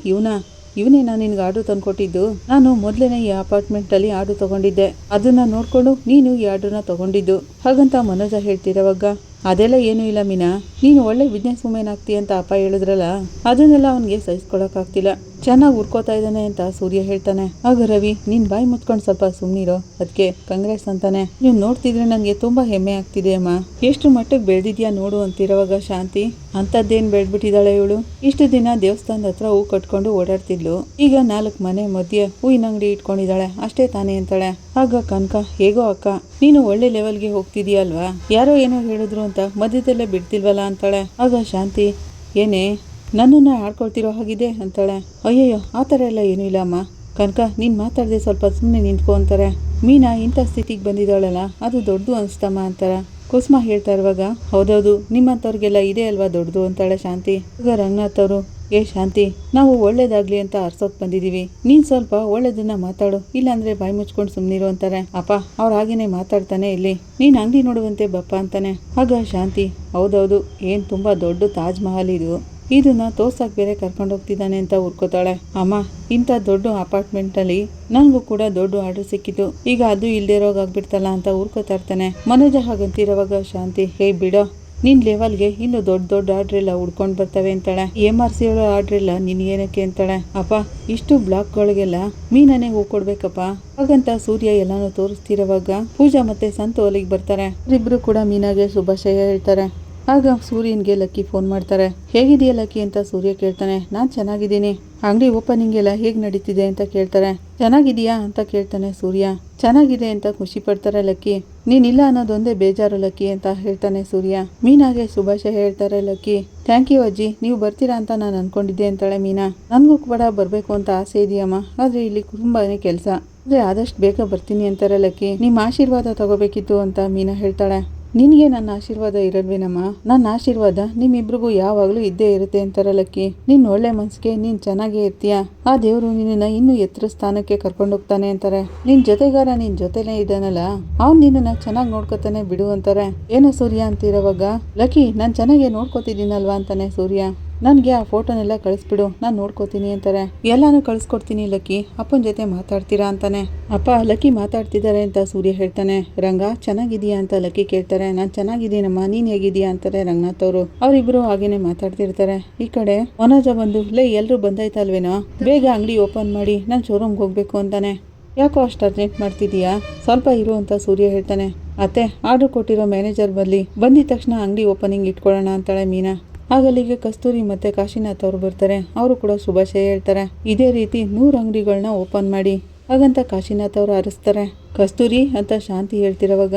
ಇವನೇ ನಾನು ನಿನ್ಗೆ ಆರ್ಡರ್ ತಂದ್ಕೊಟ್ಟಿದ್ದು. ನಾನು ಮೊದ್ಲೇನೆ ಈ ಅಪಾರ್ಟ್ಮೆಂಟ್ ಅಲ್ಲಿ ಆರ್ಡರ್ ತಗೊಂಡಿದ್ದೆ, ಅದನ್ನ ನೋಡ್ಕೊಂಡು ನೀನು ಈ ಆರ್ಡರ್ನ ತಗೊಂಡಿದ್ದು ಹಾಗಂತ ಮನೋಜ ಹೇಳ್ತಿರೋವಾಗ, ಅದೆಲ್ಲ ಏನೂ ಇಲ್ಲ ಮೀನಾ, ನೀನು ಒಳ್ಳೆ ಬಿಸ್ನೆಸ್ ವುಮೆನ್ ಆಗ್ತೀಯ ಅಂತ ಅಪ್ಪ ಹೇಳಿದ್ರಲ್ಲ, ಅದನ್ನೆಲ್ಲ ಅವನಿಗೆ ಸಹಿಸ್ಕೊಳಕ್ ಆಗ್ತಿಲ್ಲ. ಚೆನ್ನಾಗಿ ಉರ್ಕೋತಾ ಇದ್ದಾನೆ ಅಂತ ಸೂರ್ಯ ಹೇಳ್ತಾನೆ. ಆಗ ರವಿ, ನೀನ್ ಬಾಯಿ ಮುಚ್ಕೊಂಡು ಸ್ವಲ್ಪ ಸುಮ್ನಿರೋ, ಅದಕ್ಕೆ ಕಂಗ್ರೆಸ್ ಅಂತಾನೆ. ನೀವು ನೋಡ್ತಿದ್ರೆ ನನಗೆ ತುಂಬಾ ಹೆಮ್ಮೆ ಆಗ್ತಿದೆ ಅಮ್ಮ, ಎಷ್ಟು ಮಟ್ಟಿಗೆ ಬೆಳೆದಿದ್ಯಾ ನೋಡು ಅಂತಿರೋವಾಗ ಶಾಂತಿ, ಅಂತದ್ದೇನ್ ಬೆಳೆದ್ಬಿಟ್ಟಿದ್ದಾಳೆ ಇವಳು, ಇಷ್ಟು ದಿನ ದೇವಸ್ಥಾನದ ಹತ್ರ ಹೂ ಕಟ್ಕೊಂಡು ಓಡಾಡ್ತಿದ್ಲು, ಈಗ 4 ಮನೆ ಮಧ್ಯೆ ಹೂವಿನ ಅಂಗಡಿ ಇಟ್ಕೊಂಡಿದ್ದಾಳೆ ಅಷ್ಟೇ ತಾನೇ ಅಂತಾಳೆ. ಆಗ ಕನಕ, ಹೇಗೋ ಅಕ್ಕ, ನೀನು ಒಳ್ಳೆ ಲೆವೆಲ್ಗೆ ಹೋಗ್ತಿದೀಯ ಅಲ್ವಾ, ಯಾರೋ ಏನೋ ಹೇಳಿದ್ರು ಅಂತ ಮಧ್ಯದಲ್ಲೇ ಬಿಡ್ತಿಲ್ವಲ್ಲ ಅಂತಾಳೆ. ಆಗ ಶಾಂತಿ, ಏನೇ ನನ್ನನ್ನ ಆಡ್ಕೊಳ್ತಿರೋ ಹಾಗಿದೆ ಅಂತಾಳೆ. ಅಯ್ಯಯ್ಯೋ ಆ ಥರ ಎಲ್ಲ ಏನೂ ಇಲ್ಲ ಅಮ್ಮ. ಕನಕ, ನೀನು ಮಾತಾಡದೆ ಸ್ವಲ್ಪ ಸುಮ್ಮನೆ ನಿಂತ್ಕೊ ಅಂತಾರೆ. ಮೀನಾ ಇಂಥ ಸ್ಥಿತಿಗೆ ಬಂದಿದ್ದಾಳಲ್ಲ, ಅದು ದೊಡ್ಡದು ಅನಿಸ್ತಮ್ಮ ಅಂತಾರೆ. ಕುಸುಮ ಹೇಳ್ತಾ ಇರುವಾಗ, ಹೌದೌದು, ನಿಮ್ಮಂಥವ್ರಿಗೆಲ್ಲ ಇದೆ ಅಲ್ವಾ ದೊಡ್ಡದು ಅಂತಾಳೆ ಶಾಂತಿ. ಈಗ ರಂಗನಾಥ್ ಅವರು, ಏ ಶಾಂತಿ, ನಾವು ಒಳ್ಳೇದಾಗ್ಲಿ ಅಂತ ಅರ್ಸೋಕ್ ಬಂದಿದೀವಿ, ನೀನ್ ಸ್ವಲ್ಪ ಒಳ್ಳೇದನ್ನ ಮಾತಾಡು, ಇಲ್ಲಾಂದ್ರೆ ಬಾಯಿ ಮುಚ್ಕೊಂಡು ಸುಮ್ನಿರು ಅಂತಾರೆ. ಅಪ್ಪ, ಅವ್ರು ಹಾಗೇನೆ ಮಾತಾಡ್ತಾನೆ ಇಲ್ಲಿ, ನೀನ್ ಅಂಗಡಿ ನೋಡುವಂತೆ ಬಪ್ಪ ಅಂತಾನೆ. ಆಗ ಶಾಂತಿ, ಹೌದೌದು, ಏನ್ ತುಂಬಾ ದೊಡ್ಡ ತಾಜ್ ಮಹಲ್ ಇದು, ಇದನ್ನ ತೋರ್ಸಕ್ ಬೇರೆ ಕರ್ಕೊಂಡು ಹೋಗ್ತಿದ್ದಾನೆ ಅಂತ ಉರ್ಕೋತಾಳೆ. ಅಮ್ಮ, ಇಂಥ ದೊಡ್ಡ ಅಪಾರ್ಟ್ಮೆಂಟ್ ಅಲ್ಲಿ ನನಗೂ ಕೂಡ ದೊಡ್ಡ ಆರ್ಡರ್ ಸಿಕ್ಕಿತು, ಈಗ ಅದು ಇಲ್ದೇ ರೋಗಾಗ್ಬಿಡ್ತಲ್ಲ ಅಂತ ಉರ್ಕೋತಾ ಇರ್ತಾನೆ. ಮನೋಜ ಹಾಗಂತಿರುವಾಗ ಶಾಂತಿ, ಹೇ ಬಿಡೋ, ನಿನ್ ಲೆವೆಲ್ಗೆ ಇನ್ನು ದೊಡ್ಡ ದೊಡ್ಡ ಆರ್ಡ್ರ್ ಎಲ್ಲ ಉಡ್ಕೊಂಡ್ ಬರ್ತವೆ ಅಂತಾಳೆ. MRC ಆರ್ಡ್ರ್ ಎಲ್ಲ ನಿನ್ ಏನಕ್ಕೆ ಅಂತಾಳೆ. ಅಪ್ಪ, ಇಷ್ಟು ಬ್ಲಾಕ್ಗಳಿಗೆಲ್ಲ ಮೀನನೇ ಹೂ ಕೊಡ್ಬೇಕಪ್ಪ ಹಾಗಂತ ಸೂರ್ಯ ಎಲ್ಲಾನು ತೋರಿಸ್ತಿರುವಾಗ ಪೂಜಾ ಮತ್ತೆ ಸಂತು ಅಲ್ಲಿಗೆ ಬರ್ತಾರೆ. ಇಬ್ರು ಕೂಡ ಮೀನಾಗೆ ಶುಭಾಶಯ ಹೇಳ್ತಾರೆ. ಆಗ ಸೂರ್ಯನ್ಗೆ ಲಕ್ಕಿ ಫೋನ್ ಮಾಡ್ತಾರೆ. ಹೇಗಿದೆಯಾ ಲಕ್ಕಿ ಅಂತ ಸೂರ್ಯ ಕೇಳ್ತಾನೆ. ನಾನ್ ಚೆನ್ನಾಗಿದ್ದೀನಿ, ಅಂಗಡಿ ಓಪನಿಂಗ್ ಎಲ್ಲ ಹೇಗ್ ನಡೀತಿದೆ ಅಂತ ಕೇಳ್ತಾರೆ. ಚೆನ್ನಾಗಿದೀಯಾ ಅಂತ ಕೇಳ್ತಾನೆ ಸೂರ್ಯ. ಚೆನ್ನಾಗಿದೆ ಅಂತ ಖುಷಿ ಪಡ್ತಾರೆ ಲಕ್ಕಿ. ನೀನಿಲ್ಲ ಅನ್ನೋದೊಂದೇ ಬೇಜಾರು ಲಕ್ಕಿ ಅಂತ ಹೇಳ್ತಾನೆ ಸೂರ್ಯ. ಮೀನಾಗೆ ಶುಭಾಶಯ ಹೇಳ್ತಾರೆ ಲಕ್ಕಿ. ಥ್ಯಾಂಕ್ ಯು ಅಜ್ಜಿ, ನೀವು ಬರ್ತೀರಾ ಅಂತ ನಾನು ಅನ್ಕೊಂಡಿದ್ದೆ ಅಂತಾಳೆ ಮೀನಾ. ನನ್ಗೂ ಕೂಡ ಬರ್ಬೇಕು ಅಂತ ಆಸೆ ಇದೆಯಮ್ಮ, ಆದ್ರೆ ಇಲ್ಲಿ ತುಂಬಾನೇ ಕೆಲಸ, ಆದ್ರೆ ಆದಷ್ಟು ಬೇಗ ಬರ್ತೀನಿ ಅಂತಾರೆ ಲಕ್ಕಿ. ನಿಮ್ಮ ಆಶೀರ್ವಾದ ತಗೋಬೇಕಿತ್ತು ಅಂತ ಮೀನಾ ಹೇಳ್ತಾಳೆ. ನಿನಗೆ ನನ್ನ ಆಶೀರ್ವಾದ ಇರಲ್ವೇನಮ್ಮ, ನನ್ನ ಆಶೀರ್ವಾದ ನಿಮ್ಮಿಬ್ರಿಗೂ ಯಾವಾಗಲೂ ಇದ್ದೇ ಇರುತ್ತೆ ಅಂತಾರೆ ಲಕ್ಕಿ. ನಿನ್ನ ಒಳ್ಳೆ ಮನ್ಸಿಗೆ ನೀನ್ ಚೆನ್ನಾಗೇ ಇರ್ತೀಯ, ಆ ದೇವರು ನಿನ್ನ ಇನ್ನೂ ಎತ್ತರ ಸ್ಥಾನಕ್ಕೆ ಕರ್ಕೊಂಡು ಹೋಗ್ತಾನೆ ಅಂತಾರೆ. ನಿನ್ ಜೊತೆಗಾರ ನಿನ್ ಜೊತೆನೇ ಇದ್ದಾನಲ್ಲ, ಅವ್ನು ನಿನ್ನನ್ನ ಚೆನ್ನಾಗಿ ನೋಡ್ಕೊತಾನೆ ಬಿಡು ಅಂತಾರೆ. ಏನೋ ಸೂರ್ಯ ಅಂತಿರೋವಾಗ, ಲಕ್ಕಿ ನಾನು ಚೆನ್ನಾಗೇ ನೋಡ್ಕೋತಿದ್ದೀನಲ್ವಾ ಅಂತಾನೆ ಸೂರ್ಯ. ನನಗೆ ಆ ಫೋಟೋನೆಲ್ಲ ಕಳಿಸ್ಬಿಡು, ನಾನು ನೋಡ್ಕೋತೀನಿ ಅಂತಾರೆ. ಎಲ್ಲಾನು ಕಳಿಸ್ಕೊಡ್ತೀನಿ ಲಕ್ಕಿ, ಅಪ್ಪನ ಜೊತೆ ಮಾತಾಡ್ತೀರಾ ಅಂತಾನೆ. ಅಪ್ಪ, ಲಕ್ಕಿ ಮಾತಾಡ್ತಿದ್ದಾರೆ ಅಂತ ಸೂರ್ಯ ಹೇಳ್ತಾನೆ. ರಂಗ ಚೆನ್ನಾಗಿದೀಯಾ ಅಂತ ಲಕ್ಕಿ ಕೇಳ್ತಾರೆ. ನಾನು ಚೆನ್ನಾಗಿದ್ದೀನಮ್ಮ, ನೀನ್ ಹೇಗಿದೀಯಾ ಅಂತಾರೆ ರಂಗನಾಥ್ ಅವರು. ಅವರಿಬ್ರು ಹಾಗೇನೆ ಮಾತಾಡ್ತಿರ್ತಾರೆ. ಈ ಕಡೆ ಮನೋಜ ಬಂದು, ಲೇ ಎಲ್ರು ಬಂದಾಯ್ತಲ್ವೇನೋ, ಬೇಗ ಅಂಗಡಿ ಓಪನ್ ಮಾಡಿ, ನಾನು ಶೋರೂಮ್ಗೆ ಹೋಗ್ಬೇಕು ಅಂತಾನೆ. ಯಾಕೋ ಅಷ್ಟು ಅರ್ಜೆಂಟ್ ಮಾಡ್ತಿದೀಯಾ, ಸ್ವಲ್ಪ ಇರು ಅಂತ ಸೂರ್ಯ ಹೇಳ್ತಾನೆ. ಅತ್ತೆ, ಆರ್ಡರ್ ಕೊಟ್ಟಿರೋ ಮ್ಯಾನೇಜರ್ ಬಂದಿದ ತಕ್ಷಣ ಅಂಗಡಿ ಓಪನಿಂಗ್ ಇಟ್ಕೊಳ್ಳೋಣ ಅಂತಾಳೆ ಮೀನಾ. ಆಗಲ್ಲಿಗೆ ಕಸ್ತೂರಿ ಮತ್ತೆ ಕಾಶಿನಾಥ್ ಅವರು ಬರ್ತಾರೆ. ಅವರು ಕೂಡ ಶುಭಾಶಯ ಹೇಳ್ತಾರೆ. ಇದೇ ರೀತಿ 100 ಅಂಗಡಿಗಳನ್ನ ಓಪನ್ ಮಾಡಿ ಹಾಗಂತ ಕಾಶಿನಾಥ್ ಅವರು ಅರಸ್ತಾರೆ. ಕಸ್ತೂರಿ ಅಂತ ಶಾಂತಿ ಹೇಳ್ತಿರೋವಾಗ,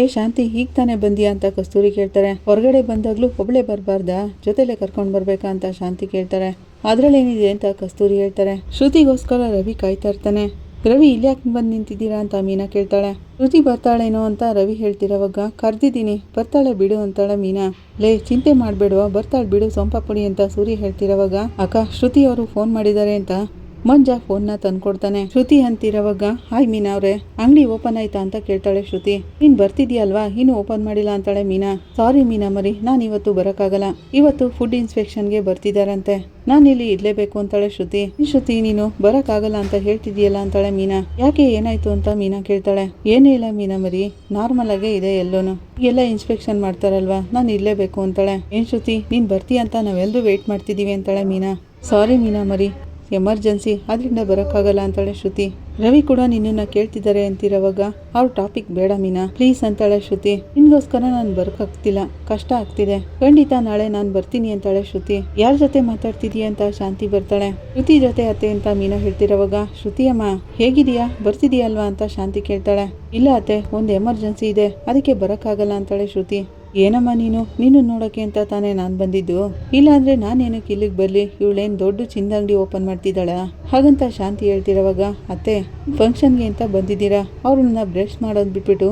ಏ ಶಾಂತಿ, ಈಗ ತಾನೇ ಬಂದಿಯಾ ಅಂತ ಕಸ್ತೂರಿ ಕೇಳ್ತಾರೆ. ಹೊರಗಡೆ ಬಂದಾಗ್ಲೂ ಒಬ್ಳೆ ಬರಬಾರ್ದಾ, ಜೊತೆಲೆ ಕರ್ಕೊಂಡು ಬರ್ಬೇಕಾ ಅಂತ ಶಾಂತಿ ಕೇಳ್ತಾರೆ. ಅದ್ರಲ್ಲೇನಿದೆ ಅಂತ ಕಸ್ತೂರಿ ಹೇಳ್ತಾರೆ. ಶ್ರುತಿಗೋಸ್ಕರ ರವಿ ಕಾಯ್ತಾ ಇರ್ತಾನೆ. ರವಿ ಇಲ್ಲಿ ಯಾಕೆ ಬಂದು ನಿಂತಿದ್ದೀರಾ ಅಂತ ಮೀನಾ ಕೇಳ್ತಾಳೆ. ಶ್ರುತಿ ಬರ್ತಾಳೇನೋ ಅಂತ ರವಿ ಹೇಳ್ತಿರೋವಾಗ, ಕರ್ದಿದ್ದೀನಿ, ಬರ್ತಾಳೆ ಬಿಡು ಅಂತಾಳೆ ಮೀನಾ. ಲೇ ಚಿಂತೆ ಮಾಡ್ಬೇಡುವ, ಬರ್ತಾಳೆ ಬಿಡು ಸೊಂಪ ಪುಡಿ ಅಂತ ಸೂರ್ಯ ಹೇಳ್ತಿರೋವಾಗ, ಅಕ್ಕ ಶ್ರುತಿ ಅವರು ಫೋನ್ ಮಾಡಿದ್ದಾರೆ ಅಂತ ಮಂಜ ಫೋನ್ನ ತಂದ್ಕೊಡ್ತಾನೆ. ಶ್ರುತಿ ಅಂತಿರೋವಾಗ ಹಾಯ್ ಮೀನಾ ಅವ್ರೆ, ಅಂಗಡಿ ಓಪನ್ ಆಯ್ತಾ ಅಂತ ಕೇಳ್ತಾಳೆ ಶ್ರುತಿ. ನೀನ್ ಬರ್ತಿದ್ಯಲ್ವಾ, ಇನ್ನು ಓಪನ್ ಮಾಡಿಲ್ಲ ಅಂತಾಳೆ ಮೀನಾ. ಸಾರಿ ಮೀನಾ ಮರಿ, ನಾನು ಇವತ್ತು ಬರಕ್ಕಾಗಲ್ಲ, ಇವತ್ತು ಫುಡ್ ಇನ್ಸ್ಪೆಕ್ಷನ್ಗೆ ಬರ್ತಿದಾರಂತೆ, ನಾನು ಇಲ್ಲಿ ಇರ್ಲೇಬೇಕು ಅಂತಾಳೆ ಶ್ರುತಿ. ಶ್ರುತಿ ನೀನು ಬರಕ್ಕಾಗಲ್ಲ ಅಂತ ಹೇಳ್ತಿದ್ಯಲ್ಲ ಅಂತಾಳೆ ಮೀನಾ. ಯಾಕೆ ಏನಾಯ್ತು ಅಂತ ಮೀನಾ ಕೇಳ್ತಾಳೆ. ಏನೇ ಇಲ್ಲ ಮೀನಾ ಮರಿ, ನಾರ್ಮಲ್ ಆಗೇ ಇದೆ ಎಲ್ಲೋನು, ಎಲ್ಲ ಇನ್ಸ್ಪೆಕ್ಷನ್ ಮಾಡ್ತಾರಲ್ವಾ, ನಾನು ಇರ್ಲೇಬೇಕು ಅಂತಾಳೆ. ಏನ್ ಶ್ರುತಿ ನೀನ್ ಬರ್ತೀಯ ಅಂತ ನಾವೆಲ್ಲರೂ ವೇಟ್ ಮಾಡ್ತಿದೀವಿ ಅಂತಾಳೆ ಮೀನಾ. ಸಾರಿ ಮೀನಾ ಮರಿ, ಎಮರ್ಜೆನ್ಸಿ, ಅದರಿಂದ ಬರೋಕ್ಕಾಗಲ್ಲ ಅಂತಾಳೆ ಶ್ರುತಿ. ರವಿ ಕೂಡ ನಿನ್ನನ್ನು ಕೇಳ್ತಿದ್ದಾರೆ ಅಂತಿರೋವಾಗ ಅವ್ರ ಟಾಪಿಕ್ ಬೇಡ ಮೀನಾ ಪ್ಲೀಸ್ ಅಂತಾಳೆ ಶ್ರುತಿ. ನಿನ್ಗೋಸ್ಕರ ನಾನು ಬರೋಕ್ಕಾಗ್ತಿಲ್ಲ, ಕಷ್ಟ ಆಗ್ತಿದೆ, ಖಂಡಿತ ನಾಳೆ ನಾನು ಬರ್ತೀನಿ ಅಂತಾಳೆ ಶ್ರುತಿ. ಯಾರ ಜೊತೆ ಮಾತಾಡ್ತಿದೀಯ ಅಂತ ಶಾಂತಿ ಬರ್ತಾಳೆ. ಶ್ರುತಿ ಜೊತೆ ಅತ್ತೆ ಅಂತ ಮೀನಾ ಹೇಳ್ತಿರೋವಾಗ ಶ್ರುತಿ ಅಮ್ಮ ಹೇಗಿದೀಯಾ, ಬರ್ತಿದೀಯ ಅಲ್ವಾ ಅಂತ ಶಾಂತಿ ಕೇಳ್ತಾಳೆ. ಇಲ್ಲ ಅತ್ತೆ, ಒಂದು ಎಮರ್ಜೆನ್ಸಿ ಇದೆ, ಅದಕ್ಕೆ ಬರೋಕ್ಕಾಗಲ್ಲ ಅಂತಾಳೆ ಶ್ರುತಿ. ಏನಮ್ಮ ನೀನು ನೋಡೋಕೆ ಅಂತ ತಾನೇ ನಾನು ಬಂದಿದ್ದು, ಇಲ್ಲಾಂದ್ರೆ ನಾನೇನಕ್ಕೆ ಇಲ್ಲಿಗೆ ಬರಲಿ, ಇವಳೇನು ದೊಡ್ಡ ಚಿಂದಂಗಡಿ ಓಪನ್ ಮಾಡ್ತಿದ್ದಾಳ ಹಾಗಂತ ಶಾಂತಿ ಹೇಳ್ತಿರೋವಾಗ ಅತ್ತೆ ಫಂಕ್ಷನ್ಗೆ ಅಂತ ಬಂದಿದ್ದೀರಾ, ಅವ್ರನ್ನ ಬ್ರಷ್ ಮಾಡೋದು ಬಿಟ್ಬಿಟ್ಟು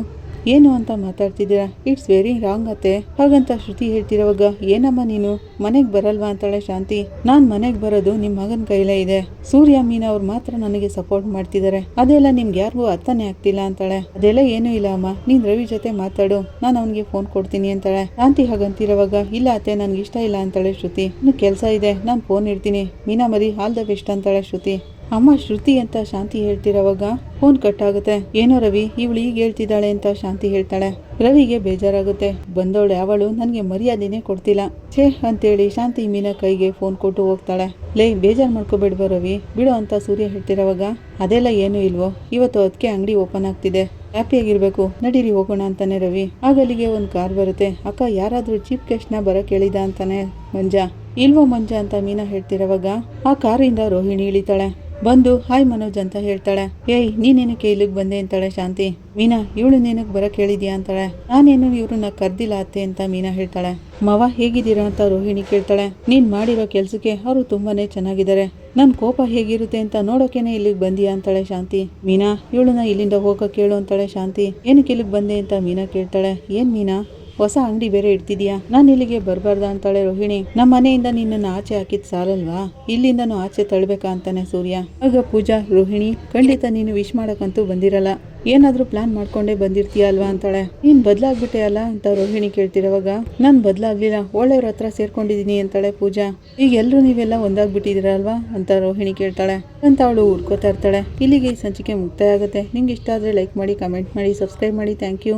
ಏನು ಅಂತ ಮಾತಾಡ್ತಿದ್ದೀರಾ, ಇಟ್ಸ್ ವೆರಿ ರಾಂಗ್ ಅತ್ತೆ ಹಾಗಂತ ಶ್ರುತಿ ಹೇಳ್ತಿರೋವಾಗ ಏನಮ್ಮ ನೀನು ಮನೆಗೆ ಬರಲ್ವಾ ಅಂತಾಳೆ ಶಾಂತಿ. ನಾನು ಮನೆಗೆ ಬರೋದು ನಿಮ್ಮ ಮಗನ ಕೈಲೇ ಇದೆ, ಸೂರ್ಯ ಮೀನಾ ಅವ್ರು ಮಾತ್ರ ನನಗೆ ಸಪೋರ್ಟ್ ಮಾಡ್ತಿದ್ದಾರೆ, ಅದೆಲ್ಲ ನಿಮ್ಗೆ ಯಾರಿಗೂ ಅರ್ಥನೇ ಆಗ್ತಿಲ್ಲ ಅಂತಾಳೆ. ಅದೆಲ್ಲ ಏನೂ ಇಲ್ಲ ಅಮ್ಮ, ನೀನ್ ರವಿ ಜೊತೆ ಮಾತಾಡು, ನಾನು ಅವನಿಗೆ ಫೋನ್ ಕೊಡ್ತೀನಿ ಅಂತಾಳೆ. ಶಾಂತಿ ಹಾಗಂತಿರೋವಾಗ ಇಲ್ಲ ಅತ್ತೆ ನನ್ಗೆ ಇಷ್ಟ ಇಲ್ಲ ಅಂತಾಳೆ ಶ್ರುತಿ. ಇನ್ನು ಕೆಲಸ ಇದೆ, ನಾನು ಫೋನ್ ಇಡ್ತೀನಿ, ಮೀನಾ ಮರಿ ಆಲ್ ದ ಬೆಸ್ಟ್ ಅಂತಾಳೆ ಶ್ರುತಿ. ಅಮ್ಮ ಶ್ರುತಿ ಅಂತ ಶಾಂತಿ ಹೇಳ್ತಿರೋವಾಗ ಫೋನ್ ಕಟ್ ಆಗುತ್ತೆ. ಏನೋ ರವಿ ಇವಳು ಈಗ ಹೇಳ್ತಿದ್ದಾಳೆ ಅಂತ ಶಾಂತಿ ಹೇಳ್ತಾಳೆ. ರವಿಗೆ ಬೇಜಾರಾಗುತ್ತೆ, ಬಂದವಳು ಯಾವಳು ನನಗೆ ಮರ್ಯಾದೆನೇ ಕೊಡ್ತಿಲ್ಲ ಛೇ ಅಂತೇಳಿ ಶಾಂತಿ ಮೀನಾ ಕೈಗೆ ಫೋನ್ ಕೊಟ್ಟು ಹೋಗ್ತಾಳೆ. ಲೇ ಬೇಜಾರು ಮಾಡ್ಕೋಬೇಡ್ಬೋ ರವಿ ಬಿಡು ಅಂತ ಸೂರ್ಯ ಹೇಳ್ತಿರೋವಾಗ ಅದೆಲ್ಲ ಏನೂ ಇಲ್ವೋ, ಇವತ್ತು ಅದಕ್ಕೆ ಅಂಗಡಿ ಓಪನ್ ಆಗ್ತಿದೆ, ಹ್ಯಾಪಿಯಾಗಿರ್ಬೇಕು, ನಡೀರಿ ಹೋಗೋಣ ಅಂತಾನೆ ರವಿ. ಆಗ ಅಲ್ಲಿಗೆ ಒಂದು ಕಾರ್ ಬರುತ್ತೆ. ಅಕ್ಕ ಯಾರಾದ್ರೂ ಚೀಫ್ ಗೆಸ್ಟ್ನ ಬರಕ್ ಹೇಳಿದ ಅಂತಾನೆ ಮಂಜ. ಇಲ್ವೋ ಮಂಜ ಅಂತ ಮೀನಾ ಹೇಳ್ತಿರೋವಾಗ ಆ ಕಾರಿಂದ ರೋಹಿಣಿ ಇಳಿತಾಳೆ. ಬಂದು ಹಾಯ್ ಮನೋಜ್ ಅಂತ ಹೇಳ್ತಾಳೆ. ಏಯ್ ನೀನೇನಕ್ಕೆ ಇಲ್ಲಿಗೆ ಬಂದೆ ಅಂತಾಳೆ ಶಾಂತಿ. ಮೀನಾ ಇವಳು ನೇನಕ್ಕೆ ಬರಕ್ ಹೇಳಿದ್ಯಾ ಅಂತಾಳೆ. ನಾನೇನು ಇವ್ರನ್ನ ಕರ್ದಿಲ್ಲ ಅತ್ತೆ ಅಂತ ಮೀನಾ ಹೇಳ್ತಾಳೆ. ಮವ ಹೇಗಿದ್ದೀರಾ ಅಂತ ರೋಹಿಣಿ ಕೇಳ್ತಾಳೆ. ನೀನ್ ಮಾಡಿರೋ ಕೆಲ್ಸಕ್ಕೆ ಅವರು ತುಂಬಾನೇ ಚೆನ್ನಾಗಿದ್ದಾರೆ, ನನ್ ಕೋಪ ಹೇಗಿರುತ್ತೆ ಅಂತ ನೋಡೋಕೆನೆ ಇಲ್ಲಿಗೆ ಬಂದಿಯಾ ಅಂತಾಳೆ ಶಾಂತಿ. ಮೀನಾ ಇವಳನ್ನ ಇಲ್ಲಿಂದ ಹೋಗಕ್ಕೆ ಕೇಳು ಅಂತಾಳೆ ಶಾಂತಿ. ಏನಕ್ಕೆ ಇಲ್ಲಿಗೆ ಬಂದೆ ಅಂತ ಮೀನಾ ಕೇಳ್ತಾಳೆ. ಏನ್ ಮೀನಾ ಹೊಸ ಅಂಗಡಿ ಬೇರೆ ಇಡ್ತಿದ್ಯಾ, ನಾನು ಇಲ್ಲಿಗೆ ಬರಬಾರ್ದ ಅಂತಾಳೆ ರೋಹಿಣಿ. ನಮ್ಮ ಮನೆಯಿಂದ ನಿನ್ನನ್ನು ಆಚೆ ಹಾಕಿದ್ ಸಾಲಲ್ವಾ, ಇಲ್ಲಿಂದನೂ ಆಚೆ ತಳ್ಬೇಕಾ ಅಂತಾನೆ ಸೂರ್ಯ. ಆಗ ಪೂಜಾ ರೋಹಿಣಿ ಖಂಡಿತ ನೀನು ವಿಶ್ ಮಾಡಕ್ಕಂತೂ ಬಂದಿರಲ್ಲ, ಏನಾದ್ರೂ ಪ್ಲಾನ್ ಮಾಡ್ಕೊಂಡೇ ಬಂದಿರ್ತೀಯ ಅಲ್ವಾ ಅಂತಾಳೆ. ನೀನ್ ಬದ್ಲಾಗ್ಬಿಟ್ಟೆ ಅಲ್ಲ ಅಂತ ರೋಹಿಣಿ ಕೇಳ್ತಿರೋವಾಗ ನಾನ್ ಬದ್ಲಾಗ್ಲಿಲ್ಲ, ಒಳ್ಳೆಯವ್ರ ಹತ್ರ ಸೇರ್ಕೊಂಡಿದೀನಿ ಅಂತಾಳೆ ಪೂಜಾ. ಈಗ ಎಲ್ರು ನೀವೆಲ್ಲ ಒಂದಾಗ್ಬಿಟ್ಟಿದ್ದೀರ ಅಲ್ವಾ ಅಂತ ರೋಹಿಣಿ ಕೇಳ್ತಾಳೆ. ಅಂತ ಅವಳು ಹುಡ್ಕೋತಾ ಇರ್ತಾಳೆ. ಇಲ್ಲಿಗೆ ಈ ಸಂಚಿಕೆ ಮುಕ್ತಾಯ ಆಗುತ್ತೆ. ನಿಮ್ಗೆ ಇಷ್ಟ ಆದ್ರೆ ಲೈಕ್ ಮಾಡಿ, ಕಮೆಂಟ್ ಮಾಡಿ, ಸಬ್ಸ್ಕ್ರೈಬ್ ಮಾಡಿ. Thank you.